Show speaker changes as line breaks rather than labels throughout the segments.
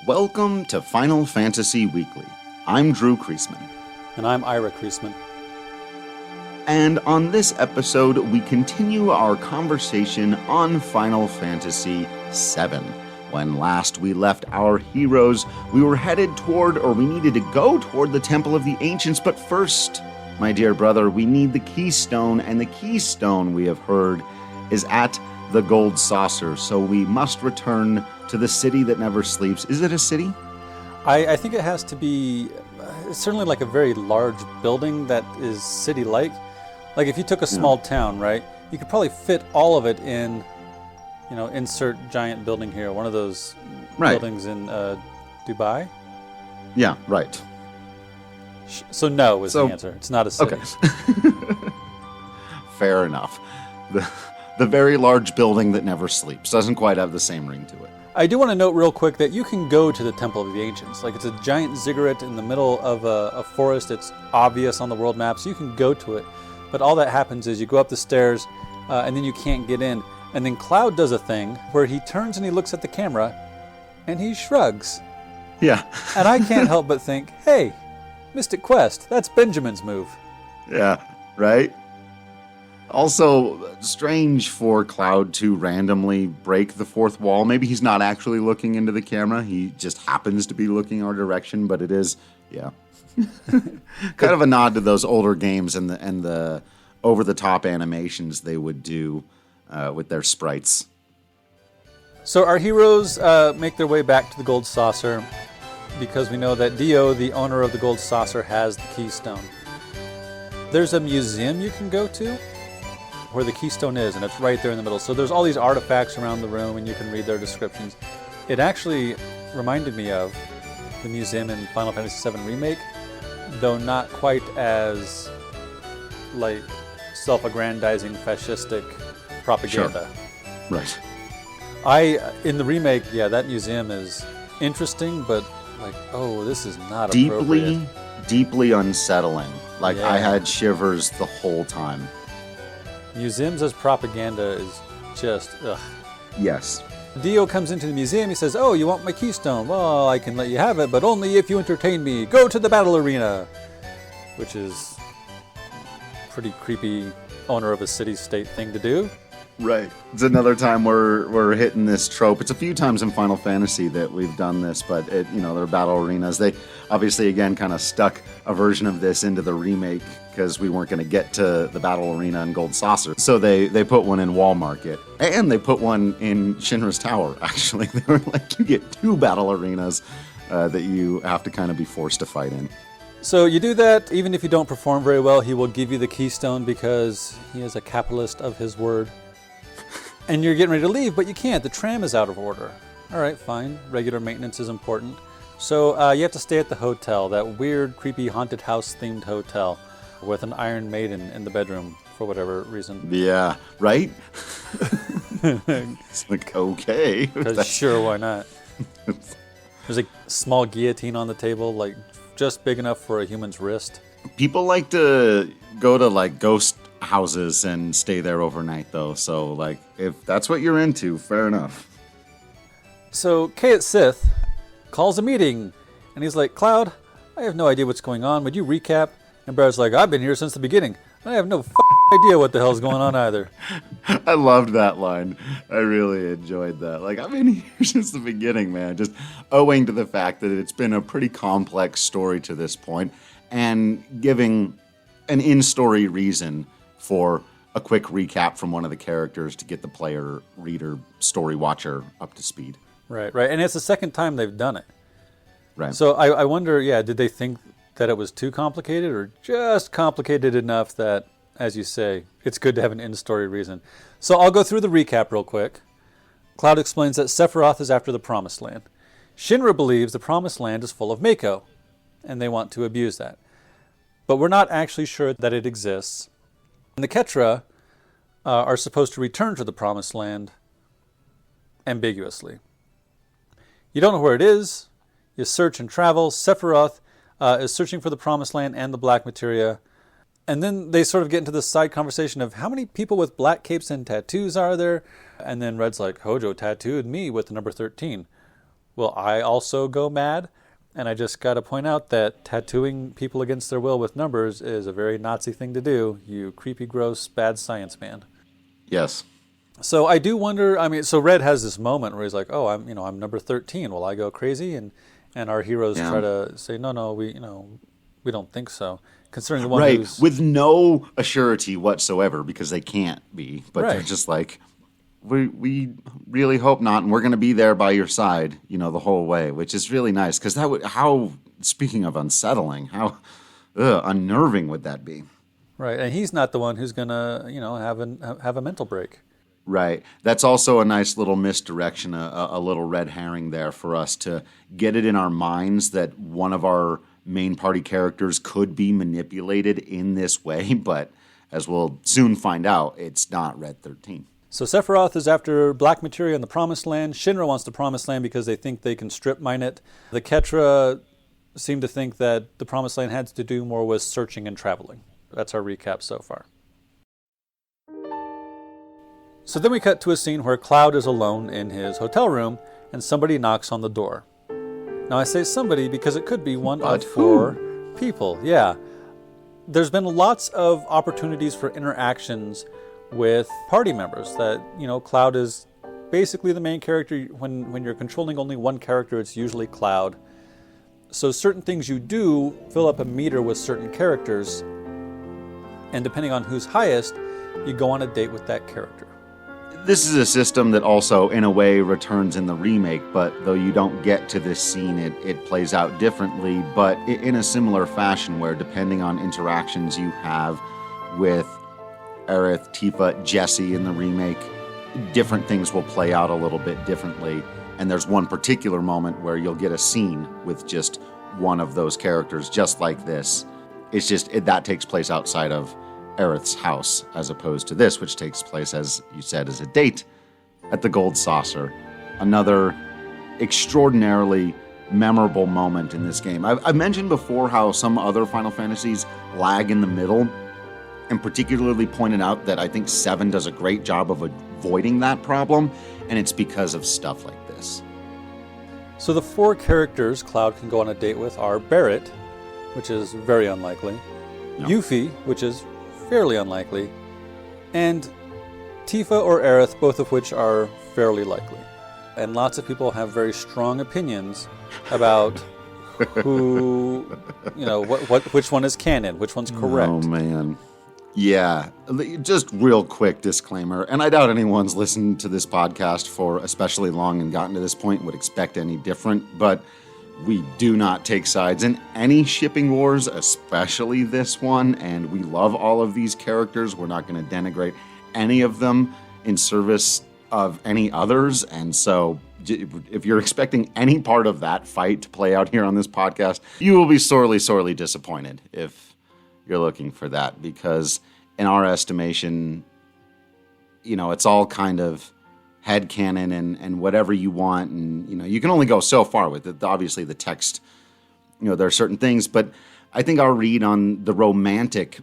Welcome to Final Fantasy Weekly. I'm Drew Kreisman.
And I'm Ira Kreisman.
And on this episode, we continue our conversation on Final Fantasy VII. When last we left our heroes, we were headed toward, or we needed to go toward the Temple of the Ancients, but first, my dear brother, we need the Keystone, and the Keystone, we have heard, is at the Gold Saucer, so we must return to the city that never sleeps. Is it a city?
I think it has to be certainly like a very large building that is city-like. Like if you took a small town, right, you could probably fit all of it in, insert giant building here, one of those buildings in Dubai.
Yeah, right.
So no is the answer. It's not a city.
Okay. Fair enough. The very large building that never sleeps doesn't quite have the same ring to it.
I do want to note real quick that you can go to the Temple of the Ancients. Like it's a giant ziggurat in the middle of a forest. It's obvious on the world map, so you can go to it. But all that happens is you go up the stairs, and then you can't get in. And then Cloud does a thing where he turns and he looks at the camera, and he shrugs.
Yeah.
And I can't help but think, hey, Mystic Quest, that's Benjamin's move.
Yeah, right? Also, strange for Cloud to randomly break the fourth wall. Maybe he's not actually looking into the camera. He just happens to be looking our direction, but it is, kind of a nod to those older games and the over-the-top animations they would do with their sprites.
So our heroes make their way back to the Gold Saucer because we know that Dio, the owner of the Gold Saucer, has the Keystone. There's a museum you can go to where the Keystone is, and it's right there in the middle. So there's all these artifacts around the room, and you can read their descriptions. It actually reminded me of the museum in Final Fantasy VII Remake, though not quite as self-aggrandizing, fascistic propaganda.
Sure. Right.
In the remake, that museum is interesting, but this is not appropriate.
Deeply unsettling. I had shivers the whole time.
Museums as propaganda is just, ugh.
Yes.
Dio comes into the museum, he says, oh, you want my Keystone? Well, I can let you have it, but only if you entertain me. Go to the battle arena. Which is pretty creepy owner of a city-state thing to do.
Right. It's another time we're hitting this trope. It's a few times in Final Fantasy that we've done this, but they're battle arenas. They obviously, again, kind of stuck a version of this into the remake because we weren't going to get to the battle arena in Gold Saucer. So they put one in Wall Market. And they put one in Shinra's Tower, actually. They were like, you get two battle arenas that you have to kind of be forced to fight in.
So you do that, even if you don't perform very well, he will give you the Keystone because he is a capitalist of his word. And you're getting ready to leave, but you can't. The tram is out of order. All right, fine. Regular maintenance is important. So you have to stay at the hotel, that weird, creepy, haunted house-themed hotel with an Iron Maiden in the bedroom for whatever reason.
Yeah, right? It's like, okay.
Because sure, why not? There's a small guillotine on the table, just big enough for a human's wrist.
People like to go to, ghost houses and stay there overnight, though. So, if that's what you're into, fair enough.
So, Cait Sith calls a meeting, and he's like, Cloud, I have no idea what's going on. Would you recap? And Barret's like, I've been here since the beginning. I have no idea what the hell's going on either.
I loved that line. I really enjoyed that. I've been here since the beginning, man. Just owing to the fact that it's been a pretty complex story to this point, and giving an in-story reason for a quick recap from one of the characters to get the player, reader, story watcher up to speed.
Right. And it's the second time they've done it.
Right.
So I wonder, did they think that it was too complicated or just complicated enough that, as you say, it's good to have an in-story reason? So I'll go through the recap real quick. Cloud explains that Sephiroth is after the Promised Land. Shinra believes the Promised Land is full of Mako, and they want to abuse that. But we're not actually sure that it exists. And the Ketra are supposed to return to the Promised Land ambiguously. You don't know where it is. You search and travel. Sephiroth is searching for the Promised Land and the Black Materia. And then they sort of get into this side conversation of how many people with black capes and tattoos are there? And then Red's like, Hojo tattooed me with the number 13. will I also go mad? And I just got to point out that tattooing people against their will with numbers is a very Nazi thing to do, you creepy, gross, bad science man.
Yes.
So I do wonder, I mean, so Red has this moment where he's like, oh, I'm number 13. Will I go crazy? And our heroes try to say, no, we don't think so. Considering the one who's...
with no assurity whatsoever, because they can't be. But they're just like, we really hope not, and we're going to be there by your side, the whole way, which is really nice. Because speaking of unsettling, how unnerving would that be?
Right, and he's not the one who's going to, have a mental break.
Right. That's also a nice little misdirection, a little red herring there for us to get it in our minds that one of our main party characters could be manipulated in this way, but as we'll soon find out, it's not Red 13.
So Sephiroth is after Black Materia in the Promised Land. Shinra wants the Promised Land because they think they can strip mine it. The Ketra seem to think that the Promised Land had to do more with searching and traveling. That's our recap so far. So then we cut to a scene where Cloud is alone in his hotel room and somebody knocks on the door. Now I say somebody because it could be one of 4 people. Yeah. There's been lots of opportunities for interactions with party members that, Cloud is basically the main character. When you're controlling only one character, it's usually Cloud. So certain things you do fill up a meter with certain characters, and depending on who's highest, you go on a date with that character.
This is a system that also, in a way, returns in the remake, but though you don't get to this scene, it plays out differently, but in a similar fashion where depending on interactions you have with Aerith, Tifa, Jessie in the remake, different things will play out a little bit differently. And there's one particular moment where you'll get a scene with just one of those characters, just like this. It's just, that takes place outside of Aerith's house, as opposed to this, which takes place, as you said, as a date at the Gold Saucer. Another extraordinarily memorable moment in this game. I've mentioned before how some other Final Fantasies lag in the middle, and particularly pointed out that I think 7 does a great job of avoiding that problem, and it's because of stuff like this.
So the 4 characters Cloud can go on a date with are Barret, which is very unlikely, Yuffie, which is fairly unlikely, and Tifa or Aerith, both of which are fairly likely. And lots of people have very strong opinions about who, which one is canon, which one's correct.
Oh, man. Yeah, just real quick disclaimer, and I doubt anyone's listened to this podcast for especially long and gotten to this point would expect any different, but we do not take sides in any shipping wars, especially this one, and we love all of these characters. We're not going to denigrate any of them in service of any others, and so if you're expecting any part of that fight to play out here on this podcast, you will be sorely, sorely disappointed if you're looking for that, because in our estimation, it's all kind of headcanon and whatever you want, and you can only go so far with it. Obviously the text, there are certain things, but I think our read on the romantic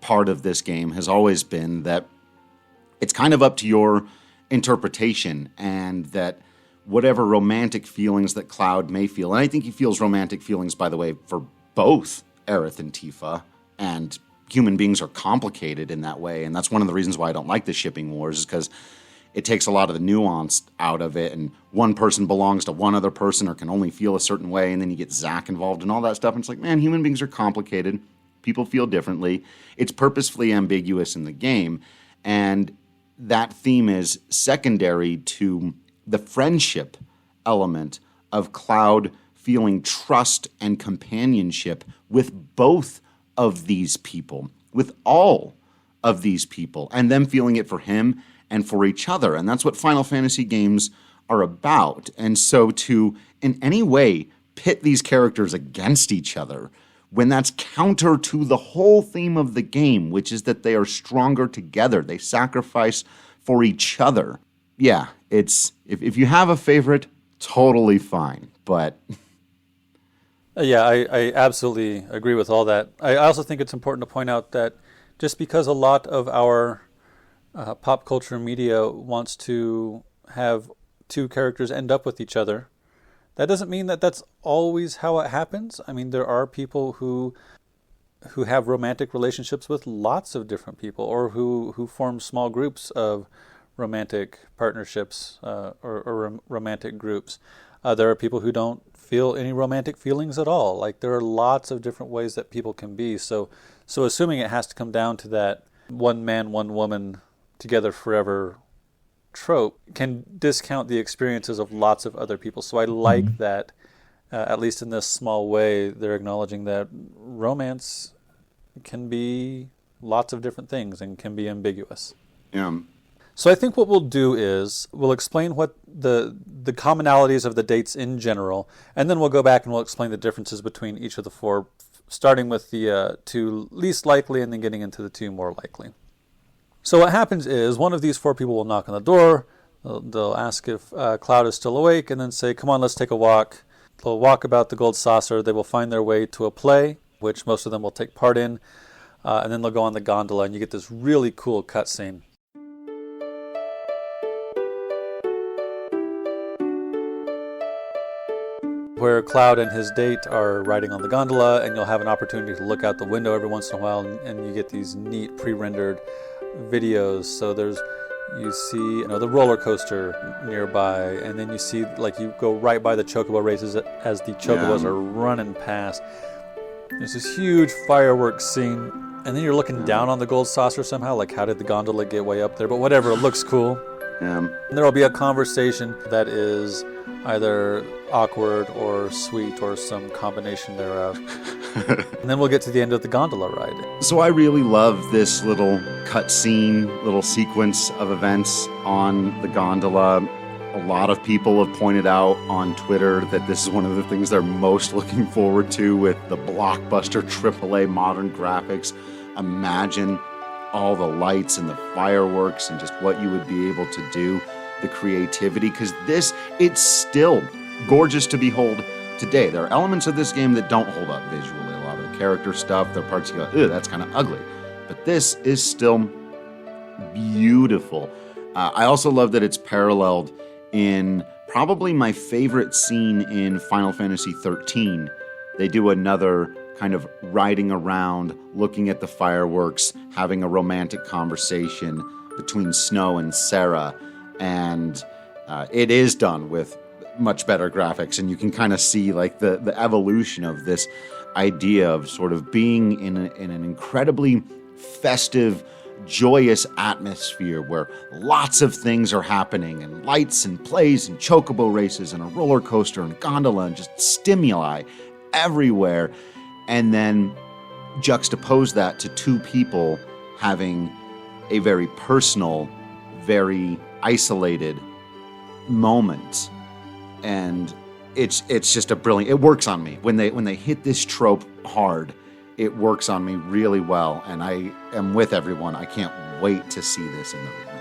part of this game has always been that it's kind of up to your interpretation, and that whatever romantic feelings that Cloud may feel, and I think he feels romantic feelings, by the way, for both Aerith and Tifa, and human beings are complicated in that way, and that's one of the reasons why I don't like the shipping wars, is because it takes a lot of the nuance out of it, and one person belongs to one other person or can only feel a certain way, and then you get Zack involved and all that stuff, and it's like, man, human beings are complicated. People feel differently. It's purposefully ambiguous in the game, and that theme is secondary to the friendship element of Cloud feeling trust and companionship with both of these people, with all of these people, and them feeling it for him and for each other. And that's what Final Fantasy games are about. And so to, in any way, pit these characters against each other, when that's counter to the whole theme of the game, which is that they are stronger together, they sacrifice for each other. Yeah, it's, if you have a favorite, totally fine, but...
Yeah, I absolutely agree with all that. I also think it's important to point out that just because a lot of our pop culture media wants to have 2 characters end up with each other, That doesn't mean that that's always how it happens. I mean, there are people who have romantic relationships with lots of different people, or who form small groups of romantic partnerships or romantic groups. There are people who don't feel any romantic feelings at all. Like, there are lots of different ways that people can be. So assuming it has to come down to that one man, one woman together forever trope can discount the experiences of lots of other people. So I like that, at least in this small way, they're acknowledging that romance can be lots of different things and can be ambiguous.
Yeah.
So I think what we'll do is we'll explain what the commonalities of the dates in general, and then we'll go back and we'll explain the differences between each of the four, starting with the two least likely and then getting into the two more likely. So what happens is one of these four people will knock on the door. They'll ask if Cloud is still awake and then say, come on, let's take a walk. They'll walk about the gold saucer. They will find their way to a play, which most of them will take part in, and then they'll go on the gondola, and you get this really cool cutscene. Where Cloud and his date are riding on the gondola, and you'll have an opportunity to look out the window every once in a while, and you get these neat pre-rendered videos. So you see the roller coaster nearby, and then you see, like, you go right by the chocobo races as the chocobos are running past. There's this huge fireworks scene, and then you're looking down on the gold saucer somehow, like, how did the gondola get way up there? But whatever, it looks cool. And there will be a conversation that is either awkward or sweet or some combination thereof. And then we'll get to the end of the gondola ride.
So I really love this little cutscene, little sequence of events on the gondola. A lot of people have pointed out on Twitter that this is one of the things they're most looking forward to with the blockbuster AAA modern graphics. Imagine all the lights and the fireworks and just what you would be able to do, the creativity, because it's still gorgeous to behold today. There are elements of this game that don't hold up visually. A lot of the character stuff, there are parts you go, ew, that's kind of ugly. But this is still beautiful. I also love that it's paralleled in probably my favorite scene in Final Fantasy XIII. They do another kind of riding around, looking at the fireworks, having a romantic conversation between Snow and Sarah, and it is done with much better graphics, and you can kind of see like the evolution of this idea of sort of being in an incredibly festive, joyous atmosphere where lots of things are happening, and lights and plays and chocobo races and a roller coaster and gondola and just stimuli everywhere. And then juxtapose that to two people having a very personal, very isolated moment. And it's just a brilliant, it works on me. When they hit this trope hard, it works on me really well. And I am with everyone. I can't wait to see this in the remake.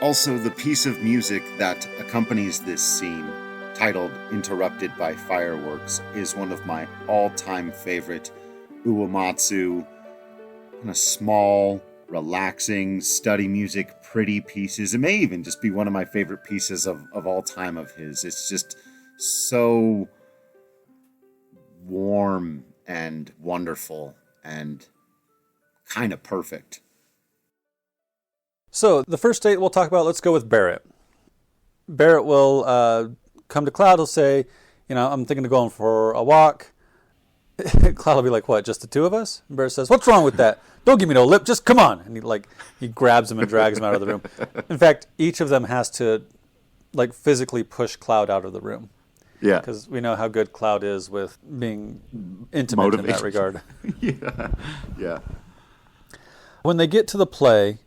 Also, the piece of music that accompanies this scene, titled Interrupted by Fireworks, is one of my all-time favorite Uematsu, kind of small, relaxing, study music, pretty pieces. It may even just be one of my favorite pieces of all time of his. It's just so warm and wonderful and kind of perfect.
So the first date we'll talk about, let's go with Barret. Barret will come to Cloud. He'll say, I'm thinking of going for a walk. Cloud will be like, what, just the two of us? And Barret says, what's wrong with that? Don't give me no lip, just come on. And he grabs him and drags him out of the room. In fact, each of them has to physically push Cloud out of the room.
Yeah.
Because we know how good Cloud is with being intimate in that regard.
Yeah.
When they get to the play,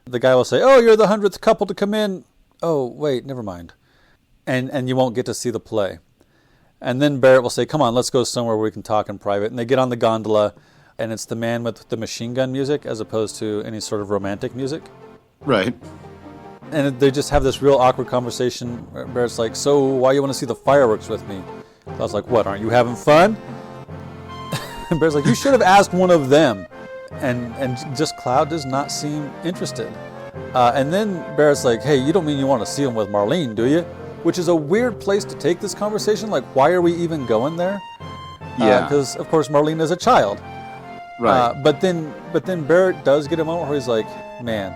the guy will say, oh, you're the 100th couple to come in. Oh, wait, never mind. And you won't get to see the play. And then Barret will say, come on, let's go somewhere where we can talk in private. And they get on the gondola, and it's the man with the machine gun music as opposed to any sort of romantic music.
Right.
And they just have this real awkward conversation. Barrett's like, so why you want to see the fireworks with me? Cloud's like, what, aren't you having fun? And Barrett's like, you should have asked one of them. And just Cloud does not seem interested. And then Barrett's like, hey, you don't mean you want to see him with Marlene, do you? which is a weird place to take this conversation. Like, why are we even going there?
Yeah.
Because, of course, Marlene is a child.
Right.
But then Barret does get a moment where he's like, man,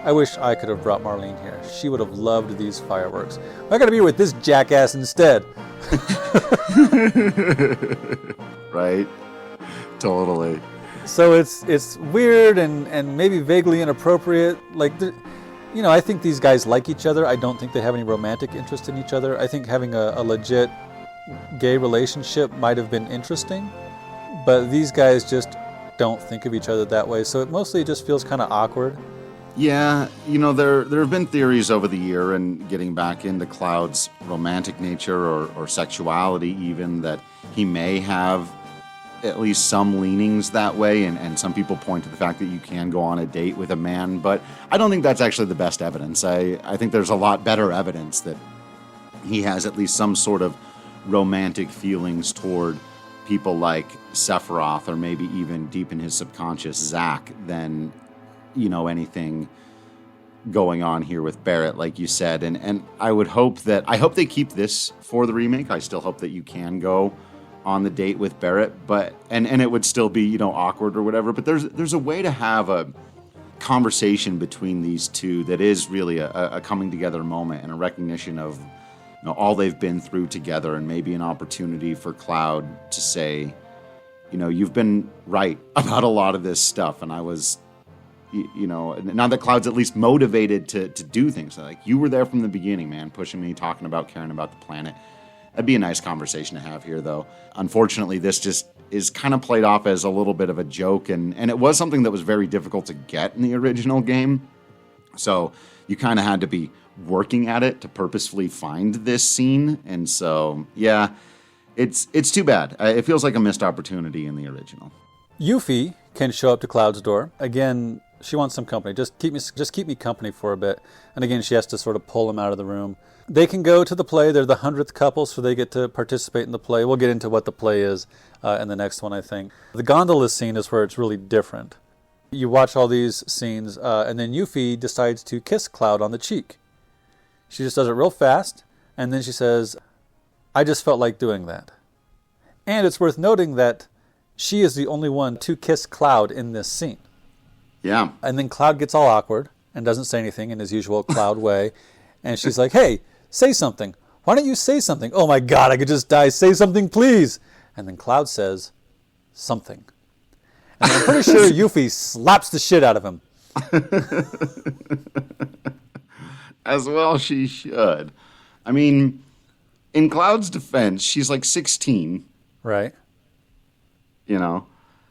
I wish I could have brought Marlene here. She would have loved these fireworks. I got to be with this jackass instead.
Right. Totally.
So it's weird and maybe vaguely inappropriate. Like, I think these guys like each other. I don't think they have any romantic interest in each other. I think having a legit gay relationship might have been interesting, but these guys just don't think of each other that way. So it mostly just feels kind of awkward.
Yeah, there have been theories over the year, and getting back into Cloud's romantic nature or sexuality even, that he may have at least some leanings that way, and some people point to the fact that you can go on a date with a man, but I don't think that's actually the best evidence. I think there's a lot better evidence that he has at least some sort of romantic feelings toward people like Sephiroth, or maybe even deep in his subconscious, Zack, than anything going on here with Barret, like you said. And I hope they keep this for the remake. I still hope that you can go on the date with Barret, but and it would still be awkward or whatever, but there's a way to have a conversation between these two that is really a coming together moment and a recognition of all they've been through together, and maybe an opportunity for Cloud to say, you've been right about a lot of this stuff, and I was now that Cloud's at least motivated to do things. Like, you were there from the beginning, man, pushing me, talking about caring about the planet. That'd be a nice conversation to have here, though. Unfortunately, this just is kind of played off as a little bit of a joke, and it was something that was very difficult to get in the original game. So you kind of had to be working at it to purposefully find this scene, and so, yeah, it's too bad. It feels like a missed opportunity in the original.
Yuffie can show up to Cloud's door. Again, she wants some company. Just keep me company for a bit. And again, she has to sort of pull him out of the room. They can go to the play. They're the 100th couple, so they get to participate in the play. We'll get into what the play is in the next one, I think. The gondola scene is where it's really different. You watch all these scenes, and then Yuffie decides to kiss Cloud on the cheek. She just does it real fast, and then she says, I just felt like doing that. And it's worth noting that she is the only one to kiss Cloud in this scene.
Yeah.
And then Cloud gets all awkward and doesn't say anything in his usual Cloud way. And she's like, hey, say something. Why don't you say something? Oh my God, I could just die. Say something, please. And then Cloud says, something. And I'm pretty sure Yuffie slaps the shit out of him.
As well she should. I mean, in Cloud's defense, she's like 16.
Right.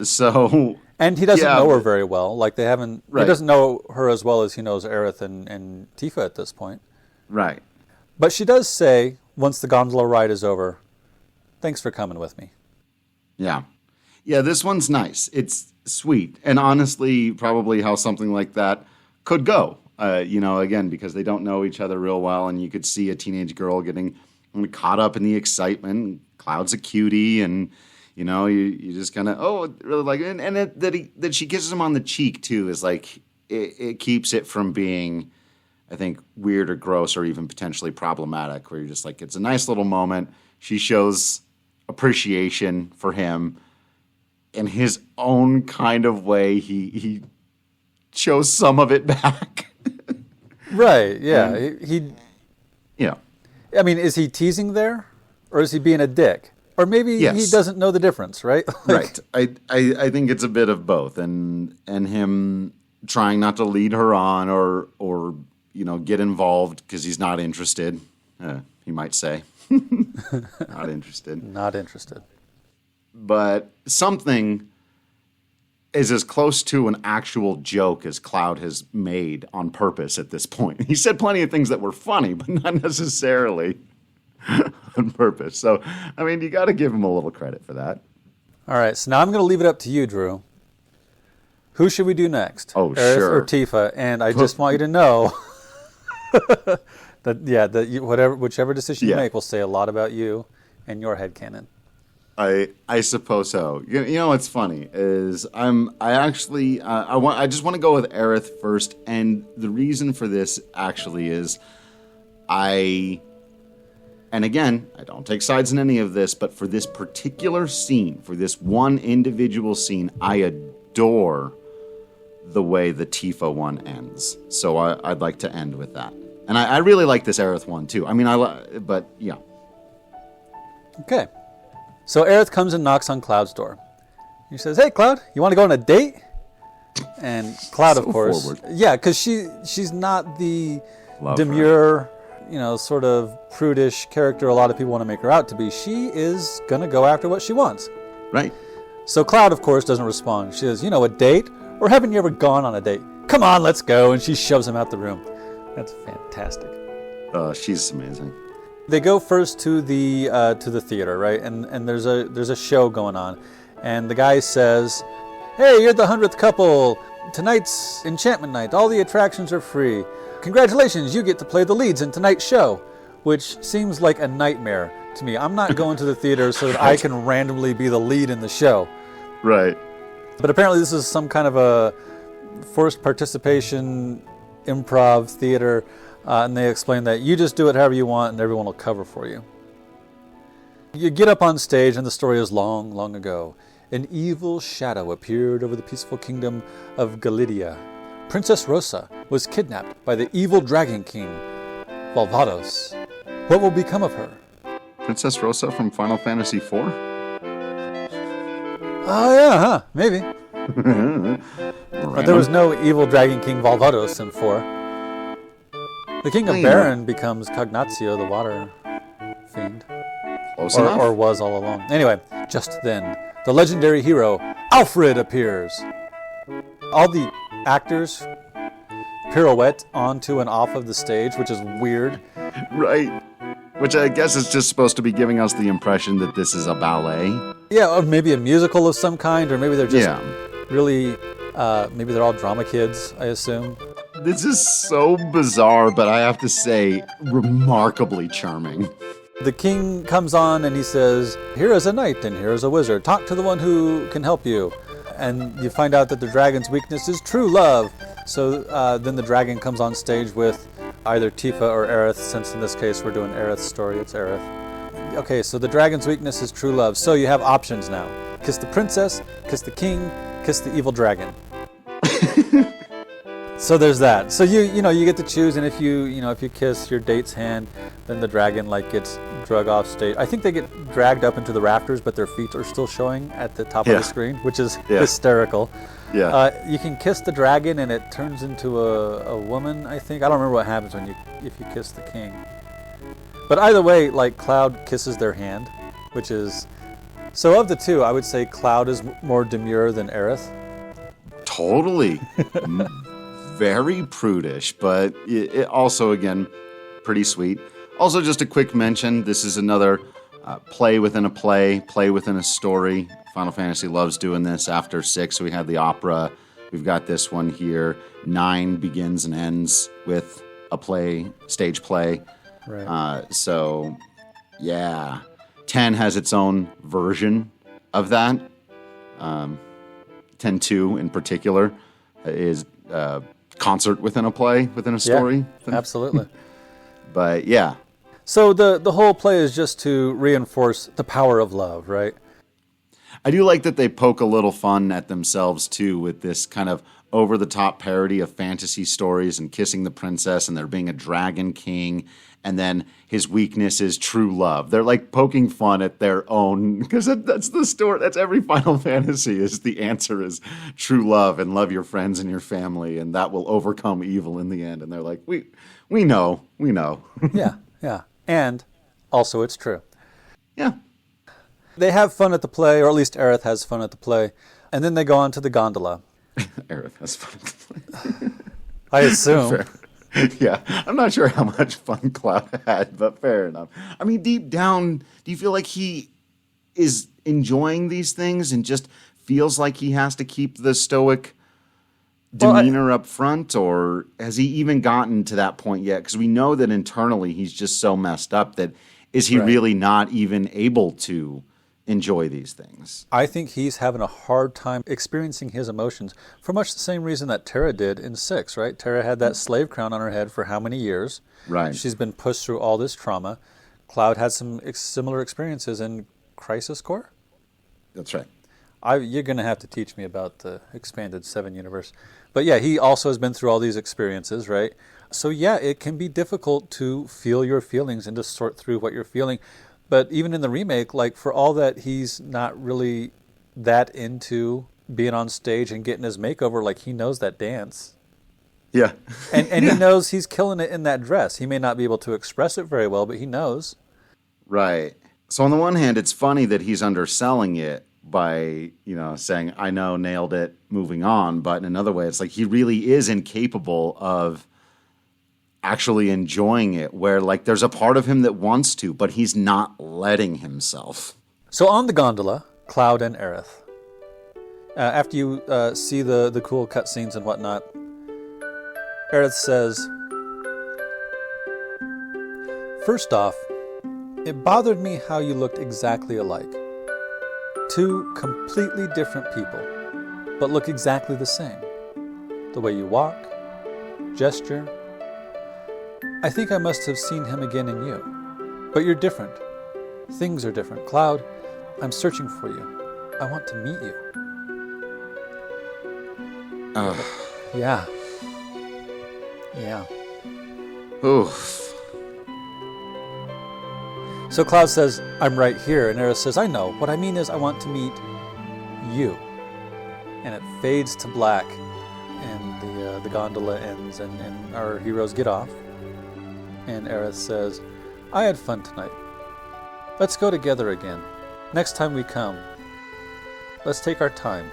So...
And he doesn't know her very well. Like, they haven't...
Right.
He doesn't know her as well as he knows Aerith and Tifa at this point.
Right.
But she does say, once the gondola ride is over, thanks for coming with me.
Yeah. Yeah, this one's nice. It's sweet. And honestly, probably how something like that could go. Again, because they don't know each other real well, and you could see a teenage girl getting caught up in the excitement. Cloud's a cutie, and... you just kind of, really like it. And that she kisses him on the cheek, too, is like, it keeps it from being, I think, weird or gross or even potentially problematic, where you're just like, it's a nice little moment. She shows appreciation for him in his own kind of way. He shows some of it back.
Right, yeah. He I mean, is he teasing there? Or is he being a dick? Or maybe he doesn't know the difference, right?
Right. I think it's a bit of both, and him trying not to lead her on or get involved because he's not interested. He might say, not interested.
Not interested.
But something is as close to an actual joke as Cloud has made on purpose at this point. He said plenty of things that were funny, but not necessarily on purpose. So, I mean, you got to give him a little credit for that.
All right, so now I'm going to leave it up to you, Drew. Who should we do next?
Oh,
Aerith
sure.
or Tifa? And I just want you to know that whichever decision you make will say a lot about you and your headcanon.
I suppose so. What's funny is I just want to go with Aerith first, and the reason for this actually is And again, I don't take sides in any of this, but for this particular scene, for this one individual scene, I adore the way the Tifa one ends. So I'd like to end with that. And I really like this Aerith one too. I mean, but yeah.
Okay. So Aerith comes and knocks on Cloud's door. He says, "Hey, Cloud, you want to go on a date?" And Cloud, of course,
forward.
yeah, because she's not the
Love
demure, sort of prudish character a lot of people want to make her out to be. She is gonna go after what she wants.
Right.
So Cloud, of course, doesn't respond. She says, "A date? Or haven't you ever gone on a date? Come on, let's go." And she shoves him out the room. That's fantastic.
She's amazing.
They go first to the theater, right? And there's a show going on, and the guy says, "Hey, you're the 100th couple. Tonight's enchantment night. All the attractions are free. Congratulations, you get to play the leads in tonight's show," which seems like a nightmare to me. I'm not going to the theater so that I can randomly be the lead in the show.
Right.
But apparently this is some kind of a forced participation improv theater, and they explain that you just do it however you want and everyone will cover for you. You get up on stage and the story is long, long ago. An evil shadow appeared over the peaceful kingdom of Galidia. Princess Rosa was kidnapped by the evil Dragon King, Valvados. What will become of her?
Princess Rosa from Final Fantasy IV?
Oh yeah, huh? Maybe. But there was no evil Dragon King Valvados in 4. The King of Barret becomes Cognatio, the water fiend.
Close enough.
Or was all along. Anyway, just then, the legendary hero, Alfred, appears. All the actors pirouette onto and off of the stage, which is weird.
Right. Which I guess is just supposed to be giving us the impression that this is a ballet.
Yeah, or maybe a musical of some kind, or maybe they're just really, maybe they're all drama kids, I assume.
This is so bizarre, but I have to say, remarkably charming.
The king comes on and he says, "Here is a knight and here is a wizard. Talk to the one who can help you." And you find out that the dragon's weakness is true love. So then the dragon comes on stage with either Tifa or Aerith, since in this case we're doing Aerith's story, it's Aerith. Okay, so the dragon's weakness is true love. So you have options now. Kiss the princess, kiss the king, kiss the evil dragon. So there's that. So you get to choose, and if you kiss your date's hand, then the dragon gets drug off stage. I think they get dragged up into the rafters, but their feet are still showing at the top of the screen, which is hysterical.
Yeah.
You can kiss the dragon, and it turns into a woman. I think I don't remember what happens if you kiss the king. But either way, Cloud kisses their hand, which is so. Of the two, I would say Cloud is more demure than Aerith.
Totally. Very prudish, but it also, again, pretty sweet. Also, just a quick mention, this is another play within a play within a story. Final Fantasy loves doing this. After 6, we have the opera. We've got this one here. 9 begins and ends with a play, stage play.
Right.
So, yeah. 10 has its own version of that. 10-2 in particular is concert within a play, within a story.
Yeah, absolutely.
But yeah.
So the whole play is just to reinforce the power of love, right?
I do like that they poke a little fun at themselves too with this kind of over-the-top parody of fantasy stories and kissing the princess and there being a dragon king, and then his weakness is true love. They're poking fun at their own, because that's the story. That's every Final Fantasy, is the answer is true love and love your friends and your family, and that will overcome evil in the end. And they're like, we know.
Yeah. And also it's true.
Yeah.
They have fun at the play, or at least Aerith has fun at the play, and then they go on to the gondola.
Aerith has fun at the play.
I assume.
Fair. Yeah, I'm not sure how much fun Cloud had, but fair enough. I mean, deep down, do you feel like he is enjoying these things and just feels like he has to keep the stoic demeanor up front, or has he even gotten to that point yet? Because we know that internally he's just so messed up that is he really not even able to enjoy these things.
I think he's having a hard time experiencing his emotions for much the same reason that Terra did in 6, right? Terra had that slave crown on her head for how many years?
Right.
She's been pushed through all this trauma. Cloud had some similar experiences in Crisis Core.
That's right.
You're going to have to teach me about the expanded 7 universe. But yeah, he also has been through all these experiences, right? So yeah, it can be difficult to feel your feelings and to sort through what you're feeling. But even in the remake, like for all that he's not really that into being on stage and getting his makeover, like he knows that dance.
Yeah.
And he knows he's killing it in that dress. He may not be able to express it very well, but he knows.
Right. So on the one hand, it's funny that he's underselling it by, saying, I know, nailed it, moving on. But in another way, it's like he really is incapable of actually enjoying it, where like there's a part of him that wants to, but he's not letting himself.
So on the gondola, Cloud and Aerith. After you see the cool cutscenes and whatnot, Aerith says, "First off, it bothered me how you looked exactly alike. 2 completely different people, but look exactly the same. The way you walk, gesture. I think I must have seen him again in you. But you're different. Things are different. Cloud, I'm searching for you. I want to meet you." Yeah. Yeah.
Oof.
So Cloud says, "I'm right here." And Aerith says, "I know. What I mean is I want to meet you." And it fades to black. And the gondola ends and our heroes get off. And Aerith says, "I had fun tonight. Let's go together again. Next time we come, let's take our time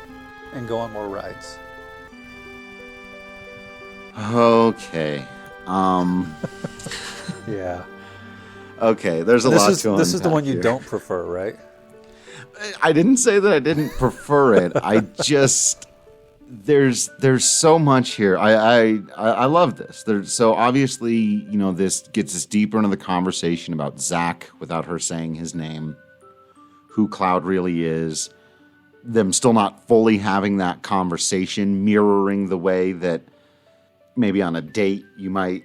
and go on more rides."
Okay.
Yeah.
Okay, there's a lot to unpack.
This is the one you
here.
don't prefer, right?
I didn't say that I didn't prefer it. I just there's so much here. I love this. So obviously, this gets us deeper into the conversation about Zack without her saying his name, who Cloud really is, them still not fully having that conversation, mirroring the way that maybe on a date you might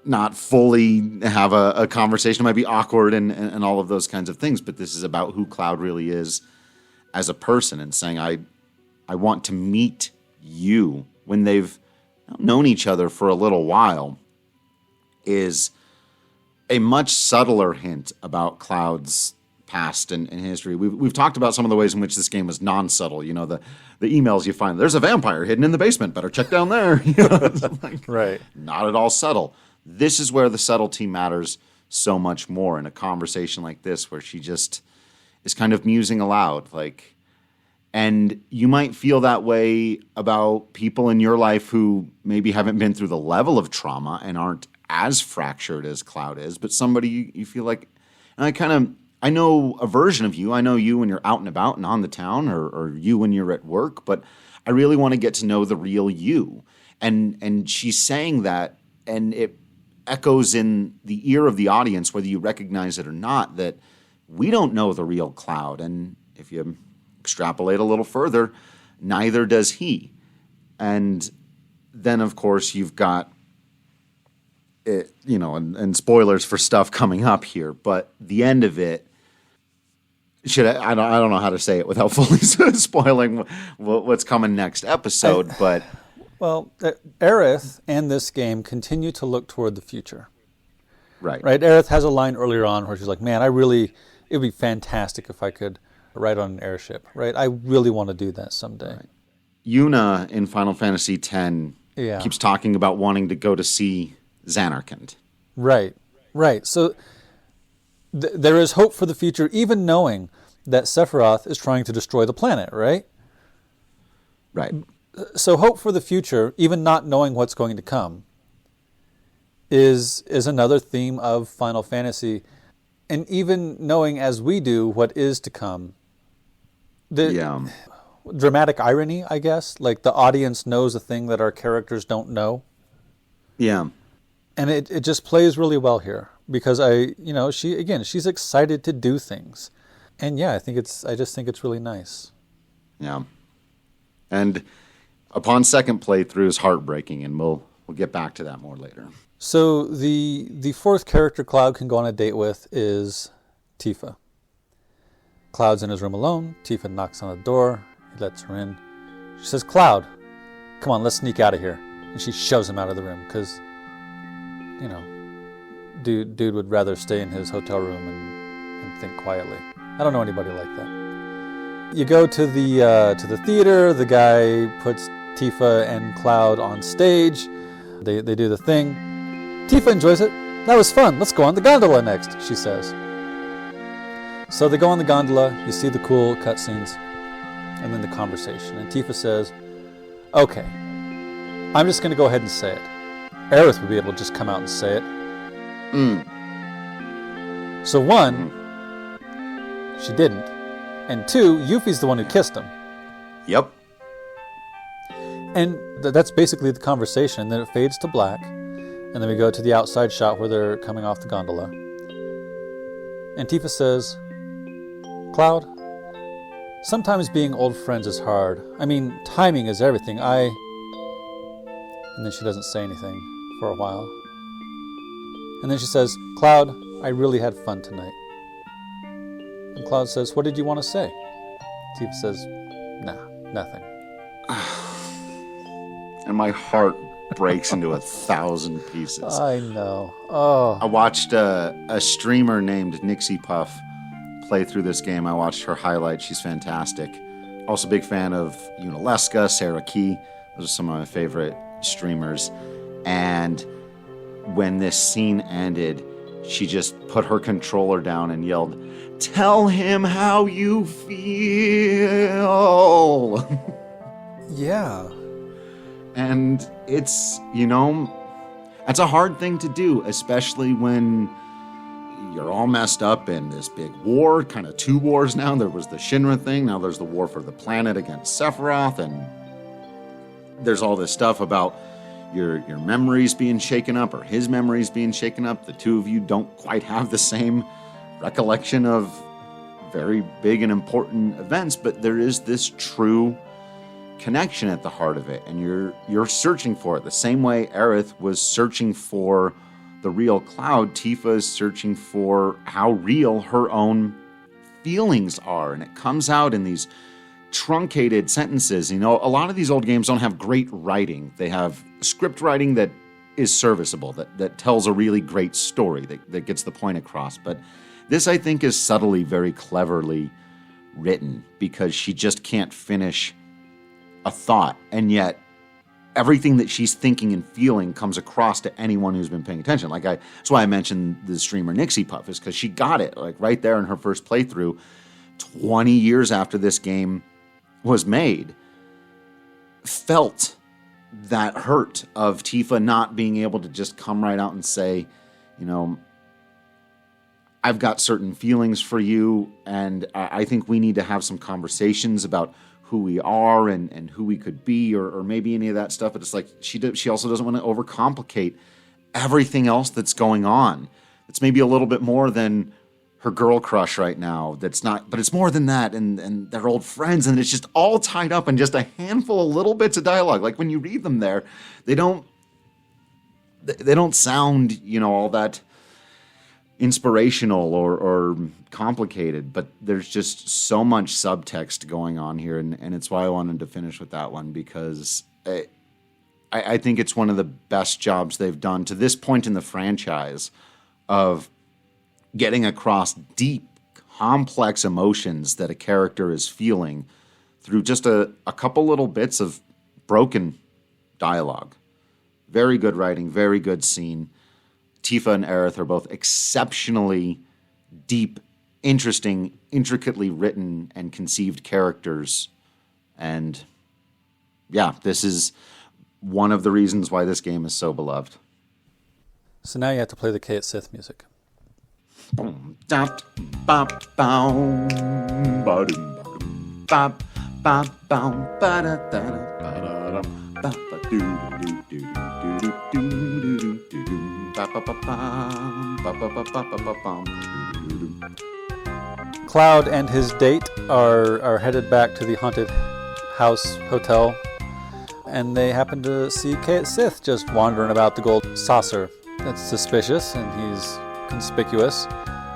not fully have a conversation. It might be awkward and all of those kinds of things, but this is about who Cloud really is as a person and saying, I want to meet you when they've known each other for a little while is a much subtler hint about Cloud's past and history. We've talked about some of the ways in which this game was non-subtle. The emails you find, there's a vampire hidden in the basement, better check down there.
Right. Not
at all subtle. This is where the subtlety matters so much more in a conversation like this, where she just is kind of musing aloud, and you might feel that way about people in your life who maybe haven't been through the level of trauma and aren't as fractured as Cloud is, but somebody you feel like, and I know a version of you. I know you when you're out and about and on the town, or you when you're at work, but I really want to get to know the real you. And she's saying that, and it echoes in the ear of the audience, whether you recognize it or not, that we don't know the real Cloud. And if you extrapolate a little further, neither does he. And then, of course, you've got it, and spoilers for stuff coming up here, but the end of it, I don't know how to say it without fully spoiling what's coming next episode, but...
Well, Aerith and this game continue to look toward the future.
Right.
Aerith has a line earlier on where she's like, "Man, it would be fantastic if I could ride on an airship, right? I really want to do that someday." Right.
Yuna in Final Fantasy X keeps talking about wanting to go to see Zanarkand.
Right. So there is hope for the future, even knowing that Sephiroth is trying to destroy the planet, right?
Right.
So hope for the future, even not knowing what's going to come, is another theme of Final Fantasy. And even knowing as we do what is to come, dramatic irony, I guess, like the audience knows a thing that our characters don't know.
Yeah.
And it just plays really well here because she's excited to do things. And yeah, I just think it's really nice.
Yeah. And upon second playthrough is heartbreaking, and we'll get back to that more later.
So the fourth character Cloud can go on a date with is Tifa. Cloud's in his room alone. Tifa knocks on the door. He lets her in. She says, "Cloud, come on, let's sneak out of here." And she shoves him out of the room because, you know, dude would rather stay in his hotel room and think quietly. I don't know anybody like that. You go to the theater. The guy puts Tifa and Cloud on stage. They do the thing. Tifa enjoys it. "That was fun. Let's go on the gondola next," she says. So they go on the gondola. You see the cool cutscenes, and then the conversation. And Tifa says, "Okay, I'm just going to go ahead and say it. Aerith would be able to just come out and say it." So one, she didn't. And two, Yuffie's the one who kissed him.
Yep.
And that's basically the conversation. And then it fades to black. And then we go to the outside shot where they're coming off the gondola. And Tifa says, "Cloud, sometimes being old friends is hard. I mean, timing is everything. And then she doesn't say anything for a while. And then she says, "Cloud, I really had fun tonight." And Cloud says, "What did you want to say?" Tifa says, "Nah, nothing."
And my heart breaks into 1,000 pieces.
I know. Oh.
I watched a streamer named Nixie Puff play through this game. I watched her highlights. She's fantastic. Also a big fan of Unaleska, Sarah Key. Those are some of my favorite streamers. And when this scene ended, she just put her controller down and yelled, "Tell him how you feel."
Yeah.
And it's a hard thing to do, especially when you're all messed up in this big war, kind of two wars now. There was the Shinra thing, now there's the war for the planet against Sephiroth, and there's all this stuff about your memories being shaken up, or his memories being shaken up. The two of you don't quite have the same recollection of very big and important events, but there is this true connection at the heart of it, and you're searching for it. The same way Aerith was searching for the real Cloud, Tifa is searching for how real her own feelings are, and it comes out in these truncated sentences. A lot of these old games don't have great writing. They have script writing that is serviceable, that tells a really great story, that gets the point across. But this, I think, is subtly very cleverly written, because she just can't finish a thought, and yet everything that she's thinking and feeling comes across to anyone who's been paying attention. That's why I mentioned the streamer Nixie Puff, is because she got it right there in her first playthrough, 20 years after this game was made. Felt that hurt of Tifa not being able to just come right out and say, "I've got certain feelings for you, and I think we need to have some conversations about who we are and who we could be," or maybe any of that stuff. But it's like she also doesn't want to overcomplicate everything else that's going on. It's maybe a little bit more than her girl crush right now. That's not, but it's more than that, and they're old friends, and it's just all tied up in just a handful of little bits of dialogue. Like when you read them there, they don't sound, all that inspirational or complicated, but there's just so much subtext going on here, and it's why I wanted to finish with that one, because I think it's one of the best jobs they've done to this point in the franchise of getting across deep, complex emotions that a character is feeling through just a couple little bits of broken dialogue. Very good writing, very good scene. Tifa and Aerith are both exceptionally deep, interesting, intricately written and conceived characters. And yeah, this is one of the reasons why this game is so beloved.
So now you have to play the Cait Sith music. Cloud and his date are headed back to the haunted house hotel, and they happen to see Cait Sith just wandering about the gold saucer. That's suspicious, and he's conspicuous,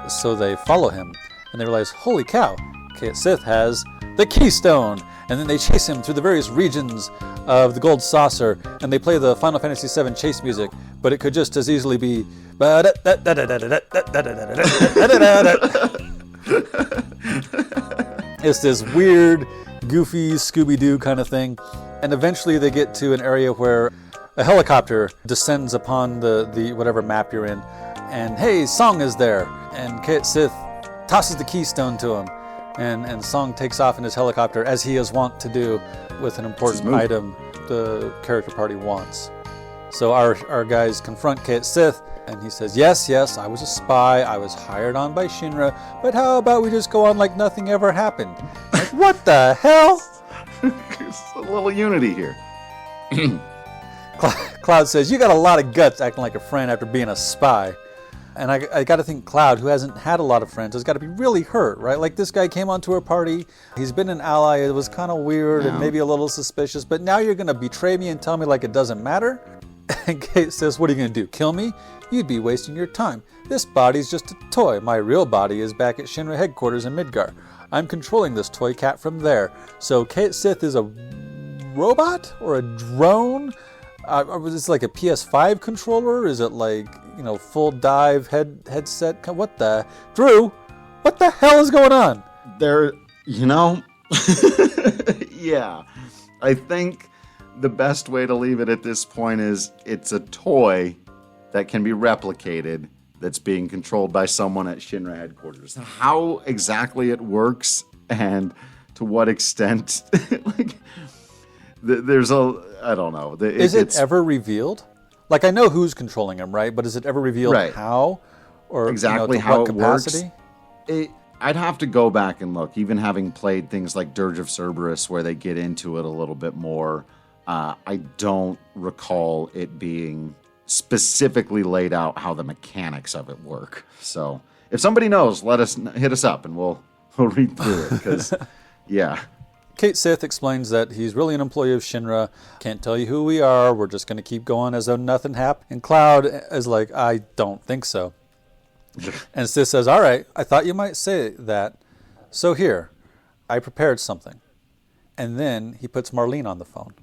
so they follow him, and they realize, holy cow, Cait Sith has the keystone, and then they chase him through the various regions of the gold saucer, and they play the Final Fantasy VII chase music, but it could just as easily be it's this weird, goofy Scooby-Doo kind of thing. And eventually they get to an area where a helicopter descends upon the whatever map you're in, and hey, Song is there, and Cait Sith tosses the keystone to him, and Song takes off in his helicopter, as he is wont to do with an important item the character party wants. So our guys confront Cait Sith, and he says, yes, I was a spy, I was hired on by Shinra, but how about we just go on like nothing ever happened? Like, what the hell?
It's a little unity here.
Cloud says, you got a lot of guts acting like a friend after being a spy. And I got to think Cloud, who hasn't had a lot of friends, has got to be really hurt, right? Like, this guy came onto our party, he's been an ally, it was kind of weird and maybe a little suspicious, but now you're going to betray me and tell me like it doesn't matter? And Cait says, what are you going to do, kill me? You'd be wasting your time. This body's just a toy. My real body is back at Shinra headquarters in Midgar. I'm controlling this toy cat from there. So Cait Sith is a robot or a drone? Is it like a PS5 controller? Is it like, full dive headset? What the? Drew, what the hell is going on?
Yeah. I think the best way to leave it at this point is it's a toy that can be replicated that's being controlled by someone at Shinra headquarters. How exactly it works and to what extent, I don't know.
Is it ever revealed? Like, I know who's controlling him, right? But is it ever revealed how? Or
exactly
to
how
what
it
capacity?
Works? I'd have to go back and look, even having played things like Dirge of Cerberus where they get into it a little bit more. I don't recall it being specifically laid out how the mechanics of it work. So if somebody knows, hit us up and we'll read through it. Because, yeah.
Cait Sith explains that he's really an employee of Shinra. Can't tell you who we are. We're just going to keep going as though nothing happened. And Cloud is like, I don't think so. And Sith says, all right, I thought you might say that. So here, I prepared something. And then he puts Marlene on the phone.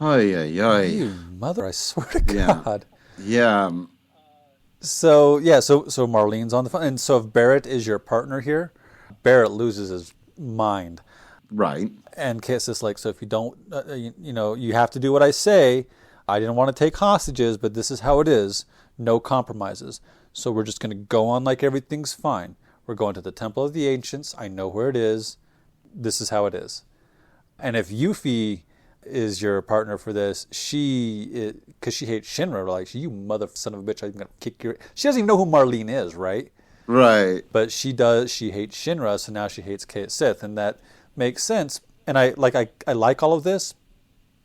You mother, I swear to God.
Yeah.
So Marlene's on the phone. And so if Barret is your partner here, Barret loses his mind.
Right.
And Cait Sith's like, so if you don't, you have to do what I say. I didn't want to take hostages, but this is how it is. No compromises. So we're just going to go on like everything's fine. We're going to the Temple of the Ancients. I know where it is. This is how it is. And if Yuffie is your partner for this, because she hates Shinra, like, you mother son of a bitch, I'm going to kick your... She doesn't even know who Marlene is, right?
Right.
But she does. She hates Shinra, so now she hates Cait Sith, and that makes sense. And I like all of this,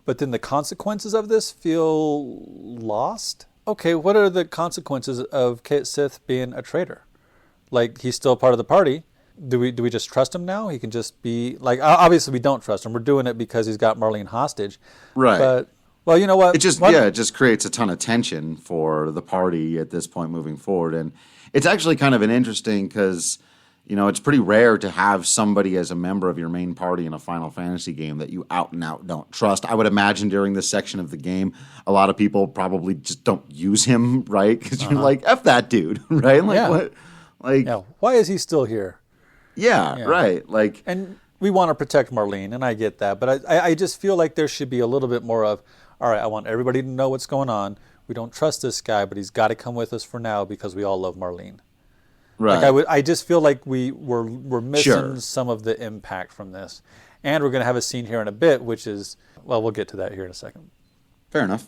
but then the consequences of this feel lost. Okay, what are the consequences of Cait Sith being a traitor? Like, he's still part of the party. Do we just trust him now? He can just be like, obviously we don't trust him. We're doing it because he's got Marlene hostage. Right. But, well, you know what?
It just creates a ton of tension for the party at this point moving forward. And it's actually kind of an interesting because, it's pretty rare to have somebody as a member of your main party in a Final Fantasy game that you out and out don't trust. I would imagine during this section of the game, a lot of people probably just don't use him, right? Because you're like, F that dude, right? Like, what? Like,
why is he still here?
Yeah, right. Like,
and we want to protect Marlene, and I get that, but I just feel like there should be a little bit more of, all right, I want everybody to know what's going on. We don't trust this guy, but he's got to come with us for now because we all love Marlene.
Right.
Like I just feel like we're missing some of the impact from this, and we're going to have a scene here in a bit, which is, well, we'll get to that here in a second.
Fair enough.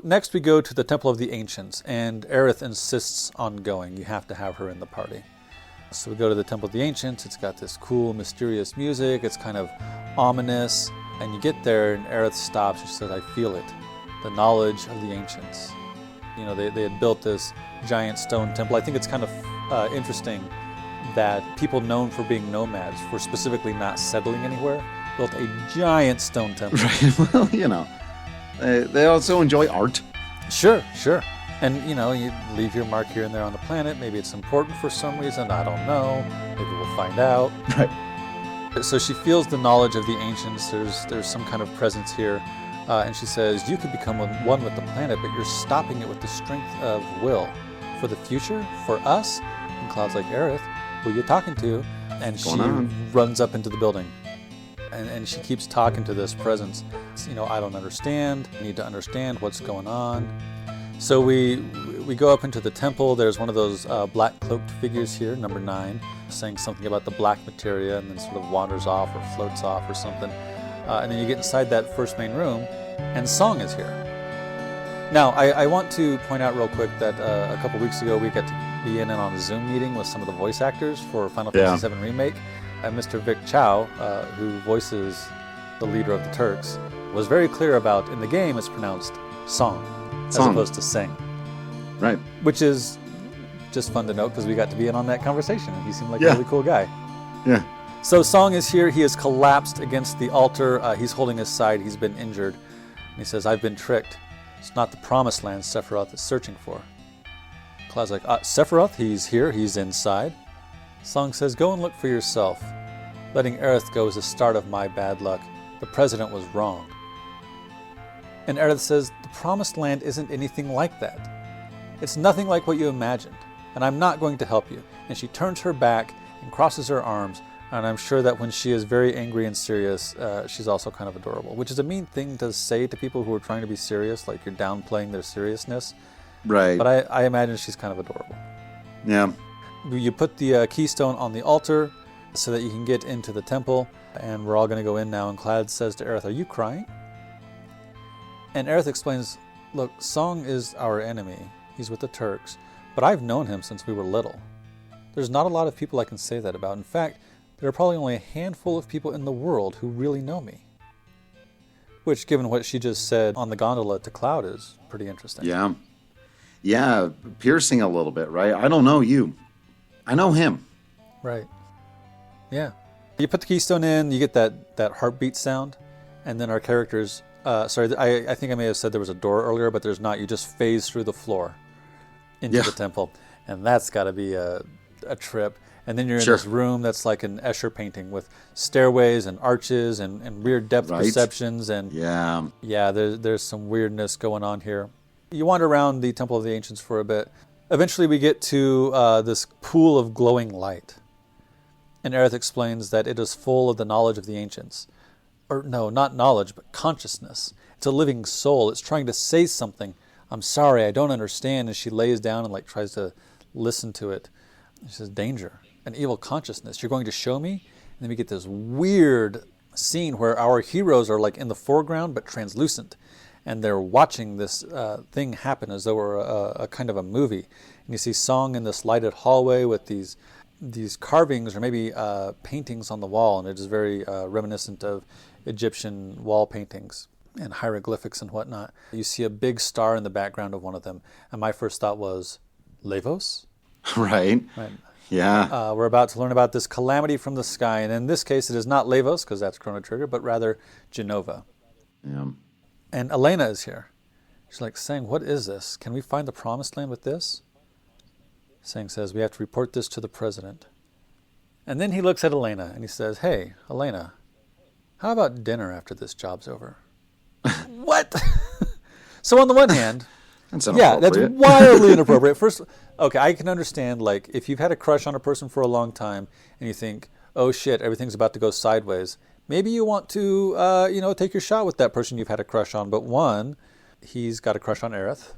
Next, we go to the Temple of the Ancients, and Aerith insists on going. You have to have her in the party. So we go to the Temple of the Ancients. It's got this cool, mysterious music. It's kind of ominous. And you get there, and Aerith stops. She says, I feel it. The knowledge of the ancients. They had built this giant stone temple. I think it's kind of interesting that people known for being nomads, for specifically not settling anywhere, built a giant stone temple.
Right. Well, they also enjoy art.
Sure. And, you leave your mark here and there on the planet. Maybe it's important for some reason. I don't know. Maybe we'll find out.
Right.
So she feels the knowledge of the ancients. There's some kind of presence here. And she says, you could become one with the planet, but you're stopping it with the strength of will. For the future, for us. And Cloud's like, Aerith, who are you talking to? And she runs up into the building. And she keeps talking to this presence. I don't understand. I need to understand what's going on. So we go up into the temple. There's one of those black cloaked figures here, number 9, saying something about the Black Materia, and then sort of wanders off or floats off or something. And then you get inside that first main room, and Song is here. Now, I want to point out real quick that a couple weeks ago we got to be in on a Zoom meeting with some of the voice actors for Final Fantasy VII Remake. And Mr. Vic Chow, who voices the leader of the Turks, was very clear about, in the game, it's pronounced Song. As opposed to Sing.
Right.
Which is just fun to note because we got to be in on that conversation. He seemed like a really cool guy.
Yeah.
So Song is here. He is collapsed against the altar. He's holding his side. He's been injured. And he says, I've been tricked. It's not the promised land Sephiroth is searching for. Cloud's like, Sephiroth, he's here. He's inside. Song says, go and look for yourself. Letting Aerith go is the start of my bad luck. The president was wrong. And Aerith says, the promised land isn't anything like that. It's nothing like what you imagined, and I'm not going to help you. And she turns her back and crosses her arms, and I'm sure that when she is very angry and serious, she's also kind of adorable, which is a mean thing to say to people who are trying to be serious, like you're downplaying their seriousness.
Right.
But I imagine she's kind of adorable.
Yeah.
You put the keystone on the altar so that you can get into the temple, and we're all going to go in now, and Cloud says to Aerith, are you crying? And Aerith explains, look, Song is our enemy. He's with the Turks. But I've known him since we were little. There's not a lot of people I can say that about. In fact, there are probably only a handful of people in the world who really know me. Which, given what she just said on the gondola to Cloud, is pretty interesting.
Yeah. Yeah, piercing a little bit, right? I don't know you. I know him.
Right. Yeah. You put the keystone in, you get that heartbeat sound, and then our characters... I think I may have said there was a door earlier, but there's not. You just phase through the floor into the temple, and that's got to be a trip. And then you're in this room that's like an Escher painting with stairways and arches and weird depth perceptions. And there's some weirdness going on here. You wander around the Temple of the Ancients for a bit. Eventually we get to this pool of glowing light. And Aerith explains that it is full of the knowledge of the ancients. Or no, not knowledge, but consciousness. It's a living soul. It's trying to say something. I'm sorry, I don't understand. And she lays down and tries to listen to it. She says, danger, an evil consciousness. You're going to show me? And then we get this weird scene where our heroes are in the foreground but translucent. And they're watching this thing happen as though it were a kind of a movie. And you see Song in this lighted hallway with these carvings or maybe paintings on the wall. And it is very reminiscent of Egyptian wall paintings and hieroglyphics and whatnot. You see a big star in the background of one of them. And my first thought was, Levos?
Right. Yeah.
We're about to learn about this calamity from the sky. And in this case, it is not Levos, because that's Chrono Trigger, but rather Genova.
Yeah.
And Elena is here. She's saying, what is this? Can we find the promised land with this? Sang says, we have to report this to the president. And then he looks at Elena and he says, hey, Elena, how about dinner after this job's over? What? So on the one hand, that's wildly inappropriate. First, okay, I can understand, if you've had a crush on a person for a long time and you think, oh shit, everything's about to go sideways, maybe you want to, take your shot with that person you've had a crush on. But one, he's got a crush on Aerith.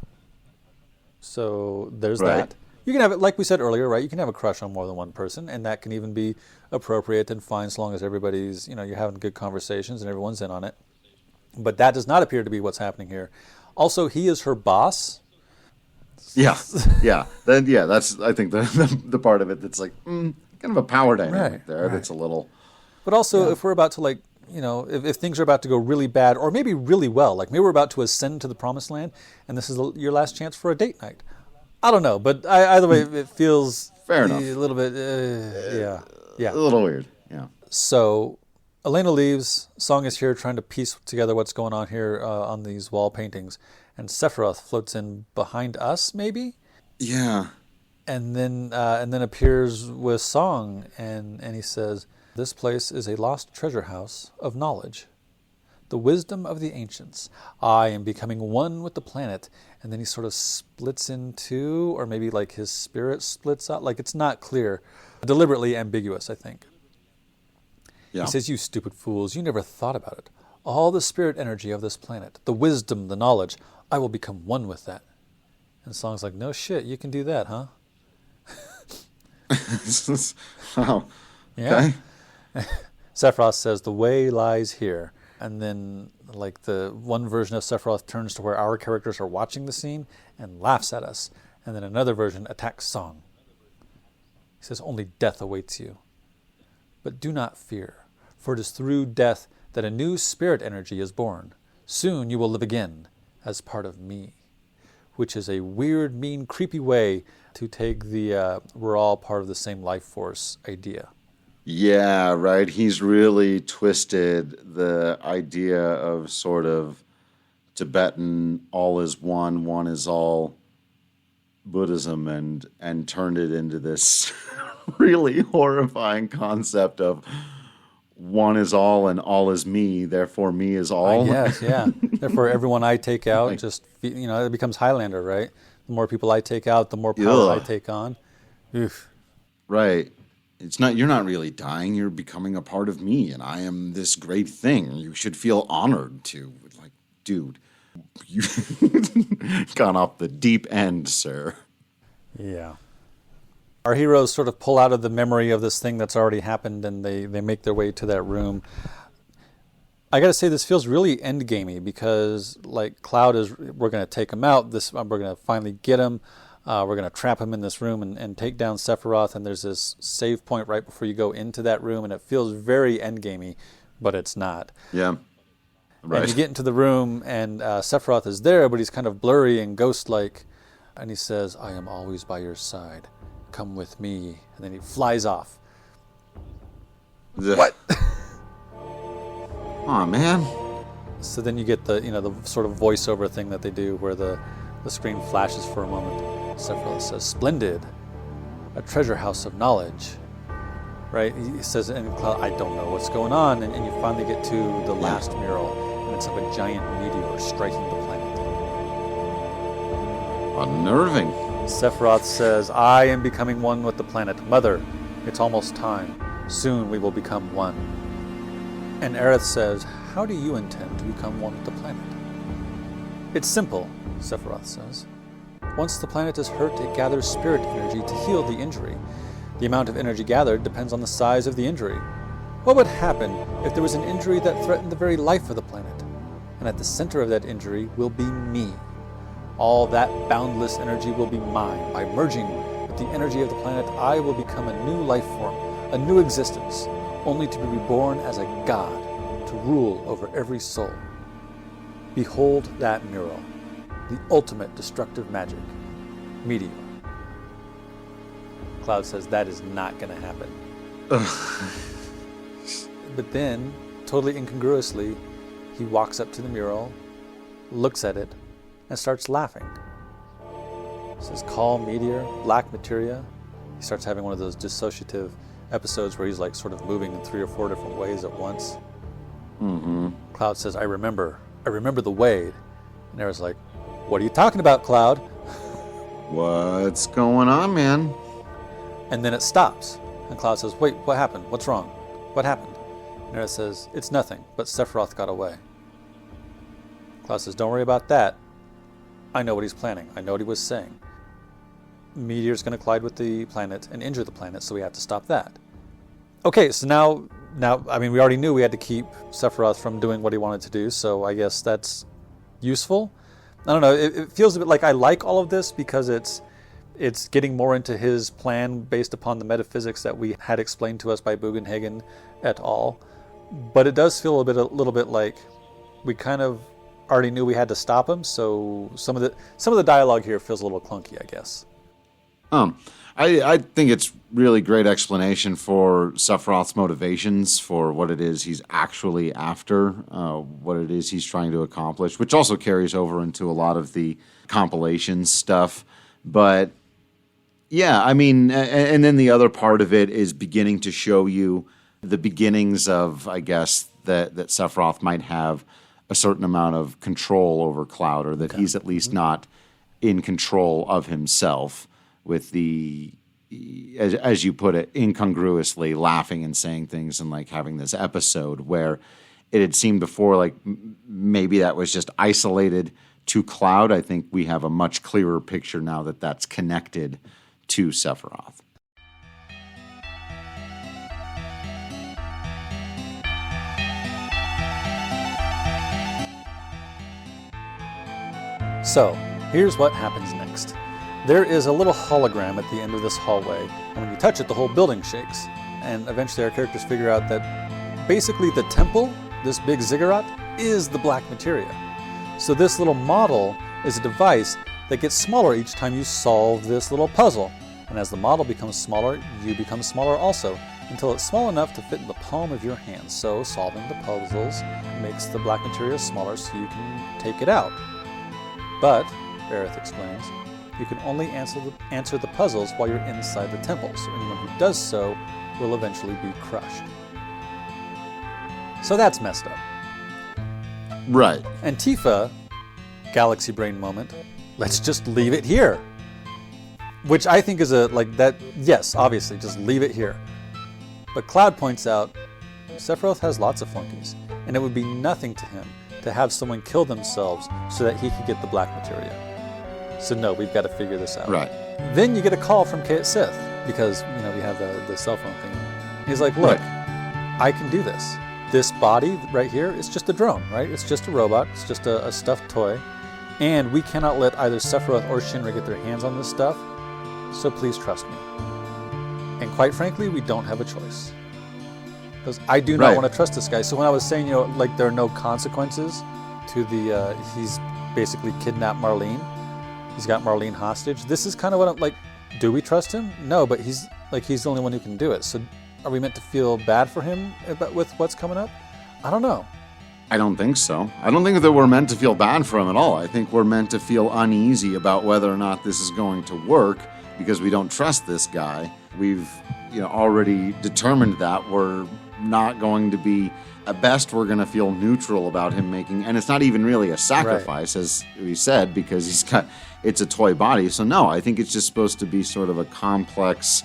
So there's that. You can have it, like we said earlier, right? You can have a crush on more than one person, and that can even be appropriate and fine, so long as everybody's, you're having good conversations and everyone's in on it. But that does not appear to be what's happening here. Also, he is her boss.
Yeah. That's, I think, the part of it that's kind of a power dynamic there. Right. That's a little.
But also, if we're about to if things are about to go really bad, or maybe really well, maybe we're about to ascend to the promised land, and this is your last chance for a date night. I don't know, but either way, it feels
Fair enough.
a little bit, yeah.
A little weird, yeah.
So Elena leaves. Song is here trying to piece together what's going on here on these wall paintings. And Sephiroth floats in behind us, maybe?
Yeah.
And then appears with Song, and he says, "This place is a lost treasure house of knowledge. The wisdom of the ancients. I am becoming one with the planet." And then he sort of splits in two, or maybe like his spirit splits out. Like, it's not clear. Deliberately ambiguous, I think.
Yeah.
He says, "You stupid fools, you never thought about it. All the spirit energy of this planet, the wisdom, the knowledge, I will become one with that." And Song's like, "No shit, you can do that, huh?"
Wow.
Yeah.
Okay.
Sephiroth says, "The way lies here." And then, like, the one version of Sephiroth turns to where our characters are watching the scene and laughs at us. And then another version attacks Song. He says, "Only death awaits you. But do not fear, for it is through death that a new spirit energy is born. Soon you will live again as part of me." Which is a weird, mean, creepy way to take the we're all part of the same life force idea.
Yeah, right. He's really twisted the idea of sort of Tibetan all is one, one is all Buddhism and turned it into this really horrifying concept of one is all and all is me, therefore me is all.
Yes, yeah. Therefore, everyone I take out just, it becomes Highlander, right? The more people I take out, the more power I take on. Oof.
Right. You're not really dying, you're becoming a part of me, and I am this great thing. You should feel honored to. Like, dude, you've gone off the deep end, sir.
Yeah. Our heroes sort of pull out of the memory of this thing that's already happened, and they make their way to that room. I got to say, this feels really endgamey because, like, Cloud we're going to take him out. We're going to finally get him. We're going to trap him in this room and take down Sephiroth. And there's this save point right before you go into that room, and it feels very endgamey, but it's not.
Yeah. Right.
And you get into the room, and Sephiroth is there, but he's kind of blurry and ghost-like. And he says, "I am always by your side. Come with me." And then he flies off. What?
Aw, man.
So then you get the sort of voiceover thing that they do where the screen flashes for a moment. Sephiroth says, "Splendid. A treasure house of knowledge." Right? He says in Cloud, "I don't know what's going on." And you finally get to the last mural, and it's of a giant meteor striking the planet.
Unnerving.
Sephiroth says, "I am becoming one with the planet. Mother, it's almost time. Soon we will become one." And Aerith says, "How do you intend to become one with the planet?" "It's simple," Sephiroth says. "Once the planet is hurt, it gathers spirit energy to heal the injury. The amount of energy gathered depends on the size of the injury. What would happen if there was an injury that threatened the very life of the planet? And at the center of that injury will be me. All that boundless energy will be mine. By merging with the energy of the planet, I will become a new life form, a new existence, only to be reborn as a god, to rule over every soul. Behold that mural, the ultimate destructive magic, Meteor." Cloud says that is not going to happen. But then, totally incongruously, he walks up to the mural, looks at it, and starts laughing. He says, "Call Meteor, Black Materia." He starts having one of those dissociative episodes where he's like sort of moving in 3 or 4 different ways at once.
Mm-hmm.
Cloud says, I remember the way." And Aerith's like, "What are you talking about, Cloud?"
What's going on, man?
And then it stops. And Cloud says, "Wait, what happened? What's wrong? What happened?" And Aerith says, "It's nothing, but Sephiroth got away." Cloud says, "Don't worry about that. I know what he's planning. I know what he was saying. Meteor's going to collide with the planet and injure the planet, so we have to stop that." Okay, so now, I mean, we already knew we had to keep Sephiroth from doing what he wanted to do, so I guess that's useful. I don't know, it feels a bit like I like all of this because it's getting more into his plan based upon the metaphysics that we had explained to us by Bugenhagen et al. But it does feel a little bit like we kind of already knew we had to stop him, so some of the dialogue here feels a little clunky, I guess.
I think it's really great explanation for Sephiroth's motivations for what it is he's actually after, what it is he's trying to accomplish, which also carries over into a lot of the compilation stuff. But yeah, I mean, and then the other part of it is beginning to show you the beginnings of, I guess, that Sephiroth might have a certain amount of control over Cloud, or that he's at least not in control of himself, with the, as you put it, incongruously laughing and saying things, and like having this episode where it had seemed before like maybe that was just isolated to Cloud. I think we have a much clearer picture now that that's connected to Sephiroth.
So, here's what happens next. There is a little hologram at the end of this hallway, and when you touch it, the whole building shakes. And eventually our characters figure out that basically the temple, this big ziggurat, is the Black Materia. So this little model is a device that gets smaller each time you solve this little puzzle. And as the model becomes smaller, you become smaller also, until it's small enough to fit in the palm of your hand. So solving the puzzles makes the Black Materia smaller so you can take it out. But, Aerith explains, you can only answer the puzzles while you're inside the temple, so anyone who does so will eventually be crushed. So that's messed up.
Right.
And Tifa, galaxy brain moment, let's just leave it here. Which I think is yes, obviously, just leave it here. But Cloud points out, Sephiroth has lots of flunkies, and it would be nothing to him to have someone kill themselves so that he could get the Black Materia. So no, we've got to figure this out.
Right.
Then you get a call from Cait Sith, because, we have the cell phone thing. He's like, look, I can do this. This body right here is just a drone, right? It's just a robot. It's just a stuffed toy. And we cannot let either Sephiroth or Shinra get their hands on this stuff. So please trust me. And quite frankly, we don't have a choice. Because I do not want to trust this guy. So when I was saying, there are no consequences to the, he's basically kidnapped Marlene. He's got Marlene hostage. This is kind of what I'm like, do we trust him? No, but he's the only one who can do it. So are we meant to feel bad for him with what's coming up? I don't know.
I don't think so. I don't think that we're meant to feel bad for him at all. I think we're meant to feel uneasy about whether or not this is going to work because we don't trust this guy. We've already determined that we're not going to be, at best we're going to feel neutral about him making, and it's not even really a sacrifice, as we said, because it's a toy body. So no, I think it's just supposed to be sort of a complex,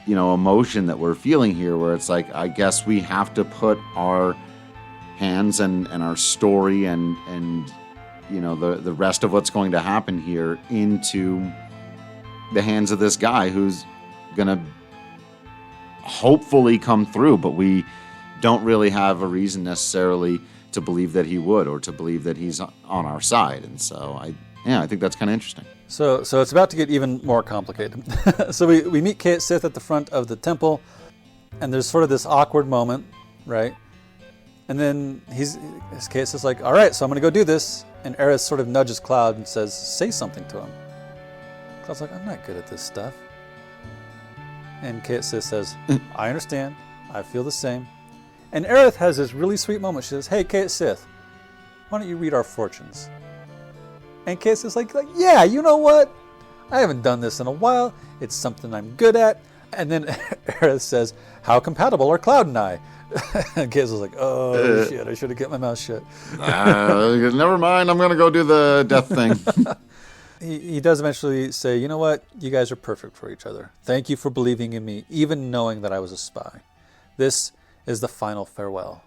emotion that we're feeling here, where it's like, I guess we have to put our hands and our story and the rest of what's going to happen here into the hands of this guy who's going to hopefully come through, but we don't really have a reason necessarily to believe that he would, or to believe that he's on our side. And so I think that's kind of interesting.
So it's about to get even more complicated. So we meet Cait Sith at the front of the temple, and there's sort of this awkward moment, right? And then Cait Sith's like, all right, so I'm going to go do this. And Aerith sort of nudges Cloud and says, say something to him. Cloud's like, I'm not good at this stuff. And Cait Sith says, I understand. I feel the same. And Aerith has this really sweet moment. She says, hey, Cait Sith, why don't you read our fortunes? And Cait Sith's like, yeah, you know what? I haven't done this in a while. It's something I'm good at. And then Aerith says, how compatible are Cloud and I? And Cait Sith's like, oh, shit, I should have kept my mouth shut.
Never mind, I'm going to go do the death thing.
He does eventually say, you know what? You guys are perfect for each other. Thank you for believing in me, even knowing that I was a spy. This is the final farewell.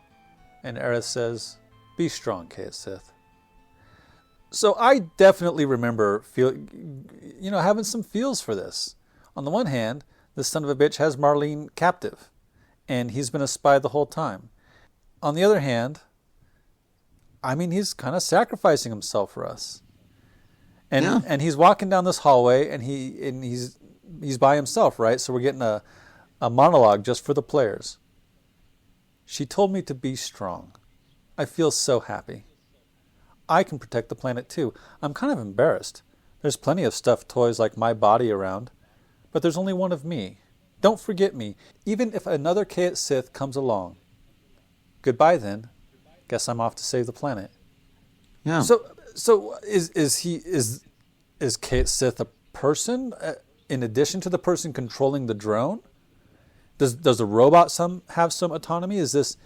And Aerith says, be strong, Cait Sith. So I definitely remember having some feels for this. On the one hand, this son of a bitch has Marlene captive, and he's been a spy the whole time. On the other hand, he's kind of sacrificing himself for us. And he's walking down this hallway, and he's by himself, right? So we're getting a monologue just for the players. She told me to be strong. I feel so happy. I can protect the planet too. I'm kind of embarrassed. There's plenty of stuffed toys like my body around, but there's only one of me. Don't forget me, even if another Cait Sith comes along. Goodbye then. Guess I'm off to save the planet.
Yeah.
So is Cait Sith a person in addition to the person controlling the drone? Does the robot have some autonomy? Is this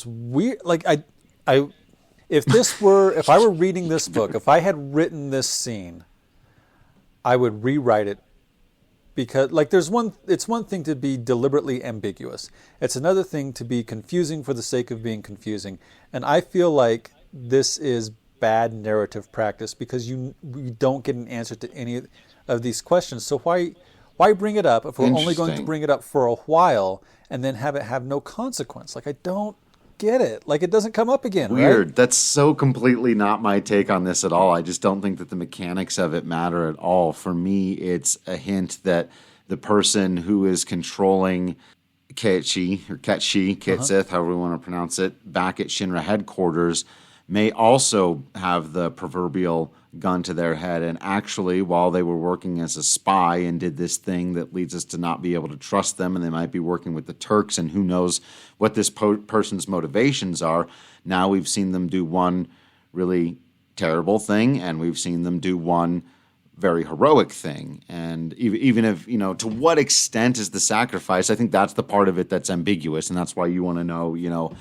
weird? Like if I were reading this book, if I had written this scene, I would rewrite it, because it's one thing to be deliberately ambiguous. It's another thing to be confusing for the sake of being confusing. And I feel like this is bad narrative practice, because you don't get an answer to any of these questions. So why bring it up if we're only going to bring it up for a while and then have it have no consequence? Like, I don't get it. Like, it doesn't come up again.
Weird.
Right?
That's so completely not my take on this at all. I just don't think that the mechanics of it matter at all. For me, it's a hint that the person who is controlling Cait Sith, however we want to pronounce it, back at Shinra headquarters, may also have the proverbial gun to their head. And actually, while they were working as a spy and did this thing that leads us to not be able to trust them, and they might be working with the Turks, and who knows what this person's motivations are, now we've seen them do one really terrible thing, and we've seen them do one very heroic thing. And even if, to what extent is the sacrifice, I think that's the part of it that's ambiguous, and that's why you want to know,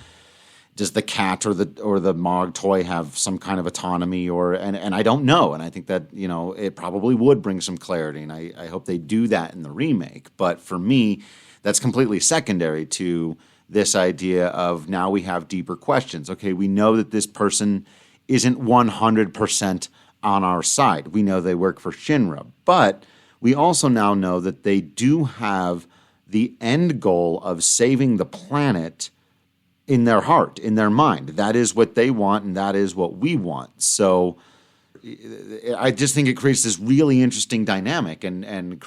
does the cat or the Mog toy have some kind of autonomy, and I don't know, and I think that it probably would bring some clarity, and I hope they do that in the remake. But for me, that's completely secondary to this idea of now we have deeper questions. Okay, we know that this person isn't 100% on our side. We know they work for Shinra, but we also now know that they do have the end goal of saving the planet in their heart, in their mind. That is what they want, and that is what we want. So I just think it creates this really interesting dynamic and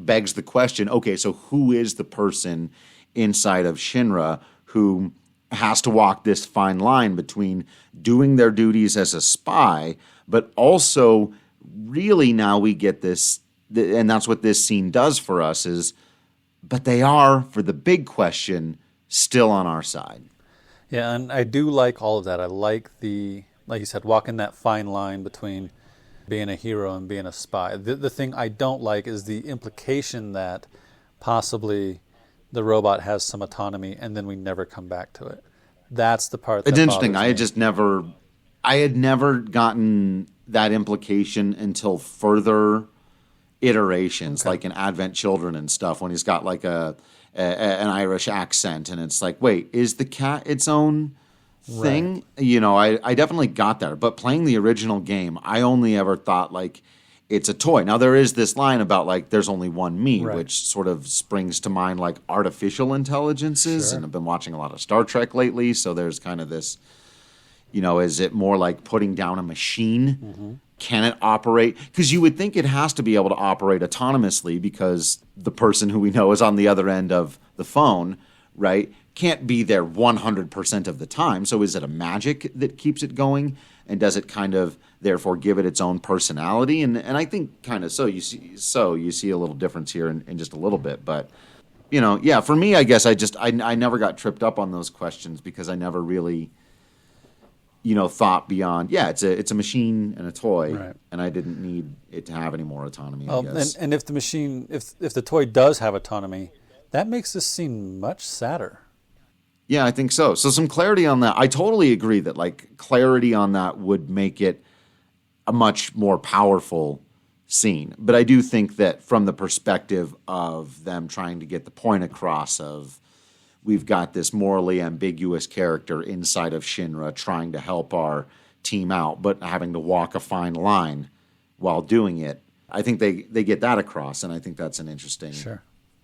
begs the question, okay, so who is the person inside of Shinra who has to walk this fine line between doing their duties as a spy, but also really now we get this, and that's what this scene does for us, is, but they are, for the big question, still on our side.
Yeah, and I do like all of that. I like like you said, walking that fine line between being a hero and being a spy. The thing I don't like is the implication that possibly the robot has some autonomy and then we never come back to it. That's the part that
it's interesting.
bothers me.
I had never gotten that implication until further iterations, like in Advent Children and stuff, when he's got like an Irish accent, and it's like, wait, is the cat its own thing? Right. I definitely got there, but playing the original game, I only ever thought like it's a toy. Now there is this line about like there's only one me, right, which sort of springs to mind like artificial intelligences, and I've been watching a lot of Star Trek lately, so there's kind of this, is it more like putting down a machine? Mm-hmm. Can it operate? Because you would think it has to be able to operate autonomously, because the person who we know is on the other end of the phone, right, can't be there 100% of the time. So is it a magic that keeps it going? And does it kind of therefore give it its own personality? And I think kind of so. You see a little difference here in just a little bit. But, for me, I guess I never got tripped up on those questions, because I never really thought beyond, it's a machine and a toy, right, and I didn't need it to have any more autonomy, I guess.
And if the machine, if the toy does have autonomy, that makes this scene much sadder.
Yeah, I think so. So some clarity on that. I totally agree that like clarity on that would make it a much more powerful scene. But I do think that from the perspective of them trying to get the point across of, we've got this morally ambiguous character inside of Shinra trying to help our team out, but having to walk a fine line while doing it. I think they get that across, and I think that's an interesting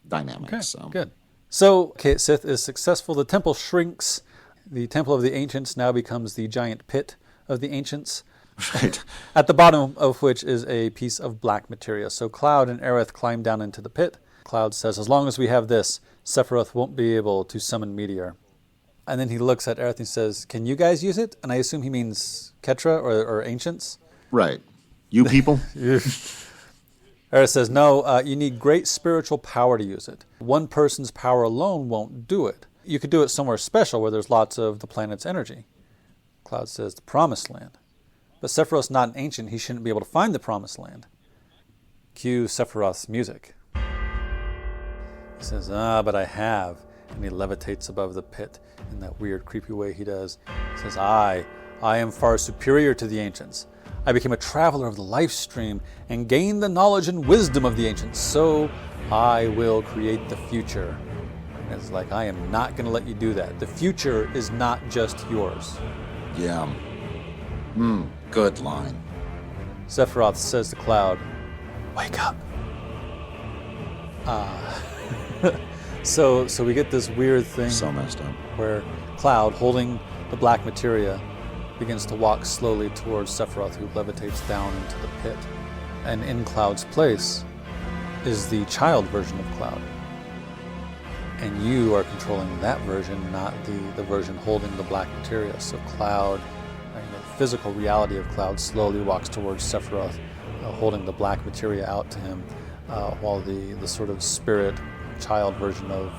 dynamic.
Okay,
so.
Good. So Cait Sith is successful. The temple shrinks. The temple of the ancients now becomes the giant pit of the ancients.
Right.
At the bottom of which is a piece of black materia. So Cloud and Aerith climb down into the pit. Cloud says, as long as we have this, Sephiroth won't be able to summon Meteor. And then he looks at Aerith and says, can you guys use it? And I assume he means Ketra or ancients.
Right. You people.
Aerith Aerith says, no, you need great spiritual power to use it. One person's power alone won't do it. You could do it somewhere special where there's lots of the planet's energy. Cloud says, the Promised Land. But Sephiroth's not an ancient. He shouldn't be able to find the Promised Land. Cue Sephiroth's music. He says, but I have. And he levitates above the pit in that weird, creepy way he does. He says, I am far superior to the ancients. I became a traveler of the life stream and gained the knowledge and wisdom of the ancients. So I will create the future. And it's like, I am not going to let you do that. The future is not just yours.
Yeah. Good line.
Sephiroth says to Cloud, wake up. So we get this weird thing.
So messed up.
Where Cloud, holding the Black Materia, begins to walk slowly towards Sephiroth, who levitates down into the pit. And in Cloud's place is the child version of Cloud. And you are controlling that version, not the version holding the Black Materia. So Cloud, the physical reality of Cloud, slowly walks towards Sephiroth, holding the Black Materia out to him, while the sort of spirit child version of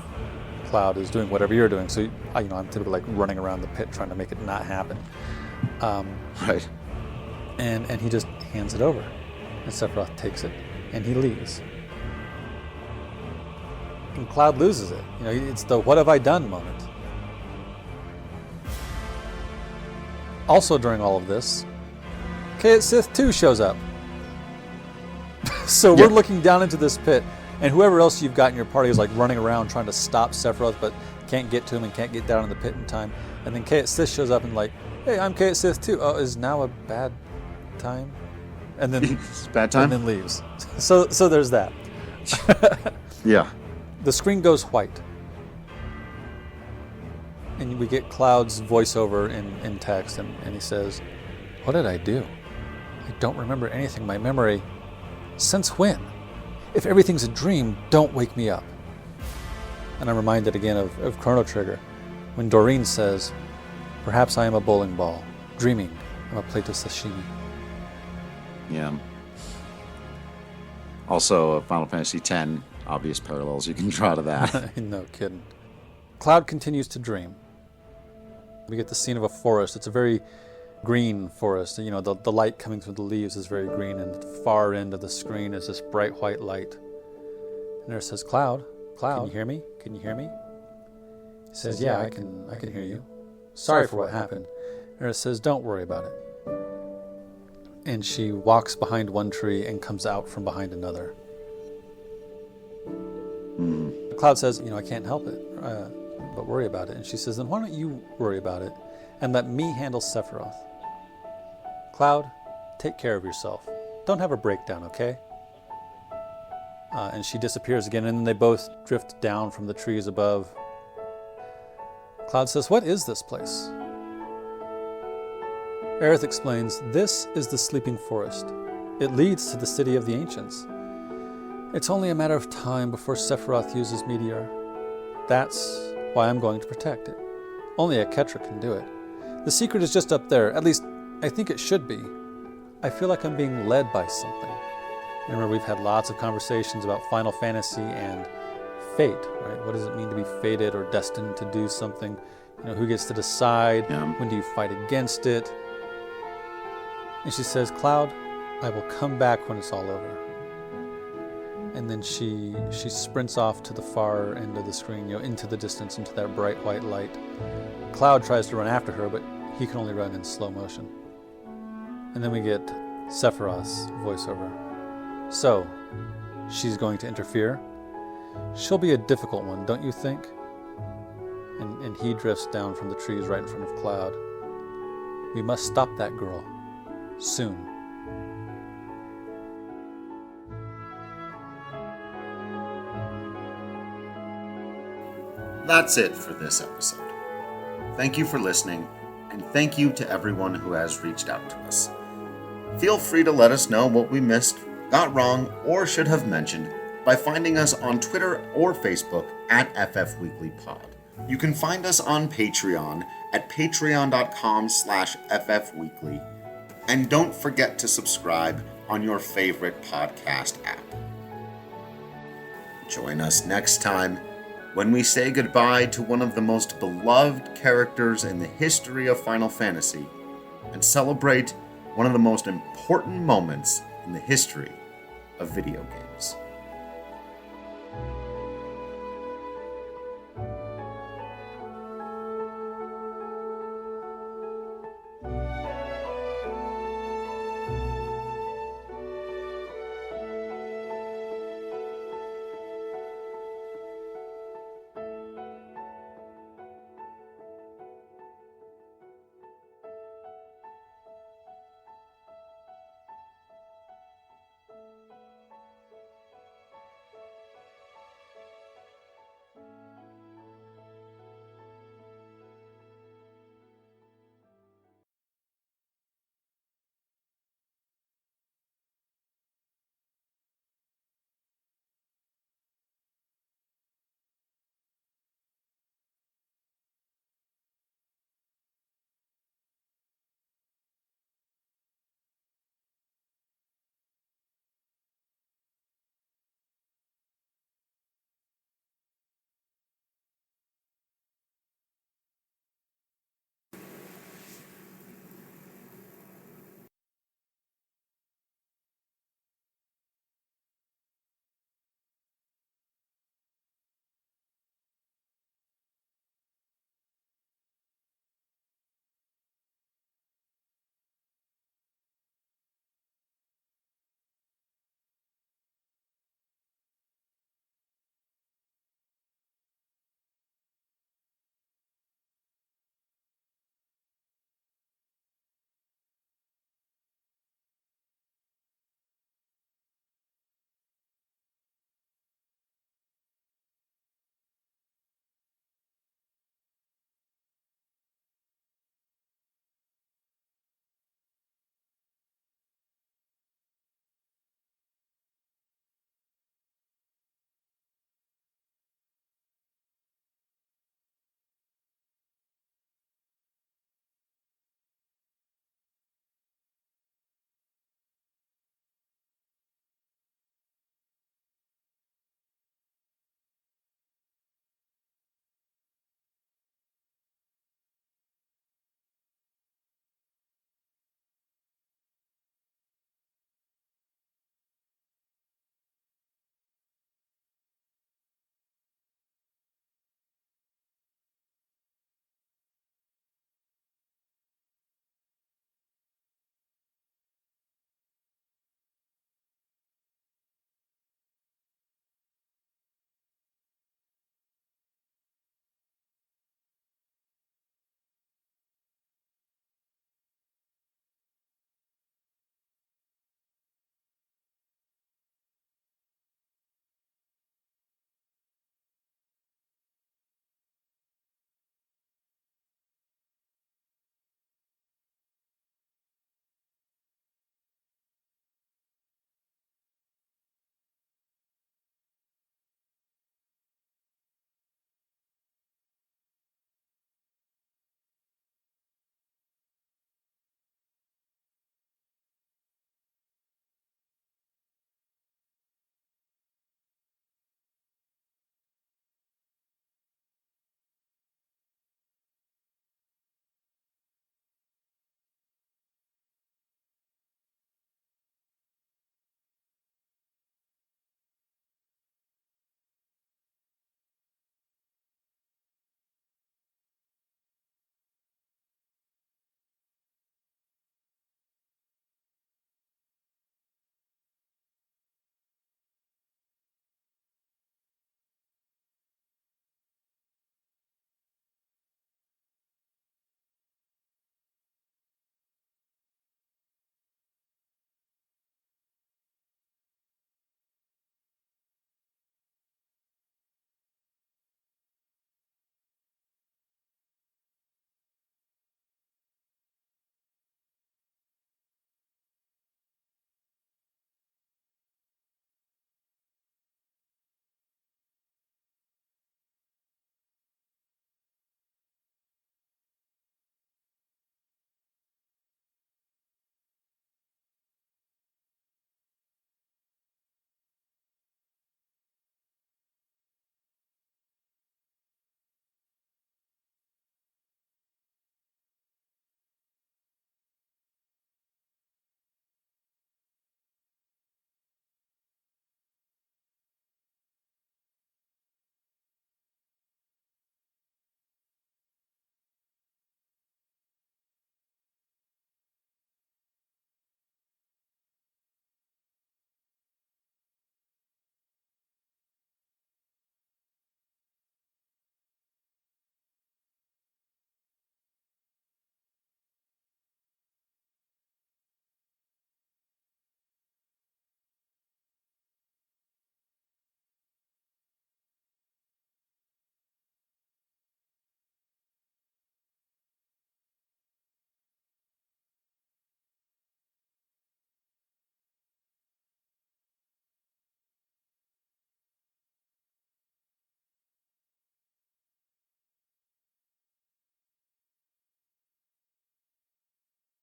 Cloud is doing whatever you're doing. So I'm typically like running around the pit trying to make it not happen.
Right.
And he just hands it over, and Sephiroth takes it, and he leaves. And Cloud loses it. It's the "what have I done" moment. Also during all of this, Cait Sith 2 shows up. So we're looking down into this pit, and whoever else you've got in your party is like running around trying to stop Sephiroth, but can't get to him and can't get down in the pit in time. And then Cait Sith shows up and like, hey, I'm Cait Sith 2. Oh, is now a bad time? And then
it's bad time?
And then leaves. So there's that.
Yeah.
The screen goes white. And we get Cloud's voiceover in text, and he says, what did I do? I don't remember anything. My memory... Since when? If everything's a dream, don't wake me up. And I'm reminded again of Chrono Trigger, when Doreen says, perhaps I am a bowling ball, dreaming of a plate of sashimi.
Yeah. Also, Final Fantasy X, obvious parallels you can draw to that.
No kidding. Cloud continues to dream. We get the scene of a forest. It's a very green forest. The light coming through the leaves is very green, and at the far end of the screen is this bright white light. And there says, Cloud, can you hear me? Can you hear me? He says, yeah, I can hear you. Sorry for what happened. And Aerith says, don't worry about it. And she walks behind one tree and comes out from behind another. Cloud says, I can't help it, but worry about it. And she says, then why don't you worry about it and let me handle Sephiroth? Cloud, take care of yourself. Don't have a breakdown, okay? And she disappears again, and then they both drift down from the trees above. Cloud says, what is this place? Aerith explains, this is the Sleeping Forest. It leads to the city of the ancients. It's only a matter of time before Sephiroth uses Meteor. That's why I'm going to protect it. Only a Ketra can do it. The secret is just up there. At least, I think it should be. I feel like I'm being led by something. Remember, we've had lots of conversations about Final Fantasy and fate, right? What does it mean to be fated or destined to do something? Who gets to decide?
Yeah.
When do you fight against it? And she says, Cloud, I will come back when it's all over. And then she sprints off to the far end of the screen, into the distance, into that bright white light. Cloud tries to run after her, but he can only run in slow motion. And then we get Sephiroth's voiceover. So, she's going to interfere. She'll be a difficult one, don't you think? And he drifts down from the trees right in front of Cloud. We must stop that girl. Soon.
That's it for this episode. Thank you for listening, and thank you to everyone who has reached out to us. Feel free to let us know what we missed, got wrong, or should have mentioned by finding us on Twitter or Facebook at FFWeeklyPod. You can find us on Patreon at patreon.com/FFweekly, and don't forget to subscribe on your favorite podcast app. Join us next time when we say goodbye to one of the most beloved characters in the history of Final Fantasy and celebrate one of the most important moments in the history of video games.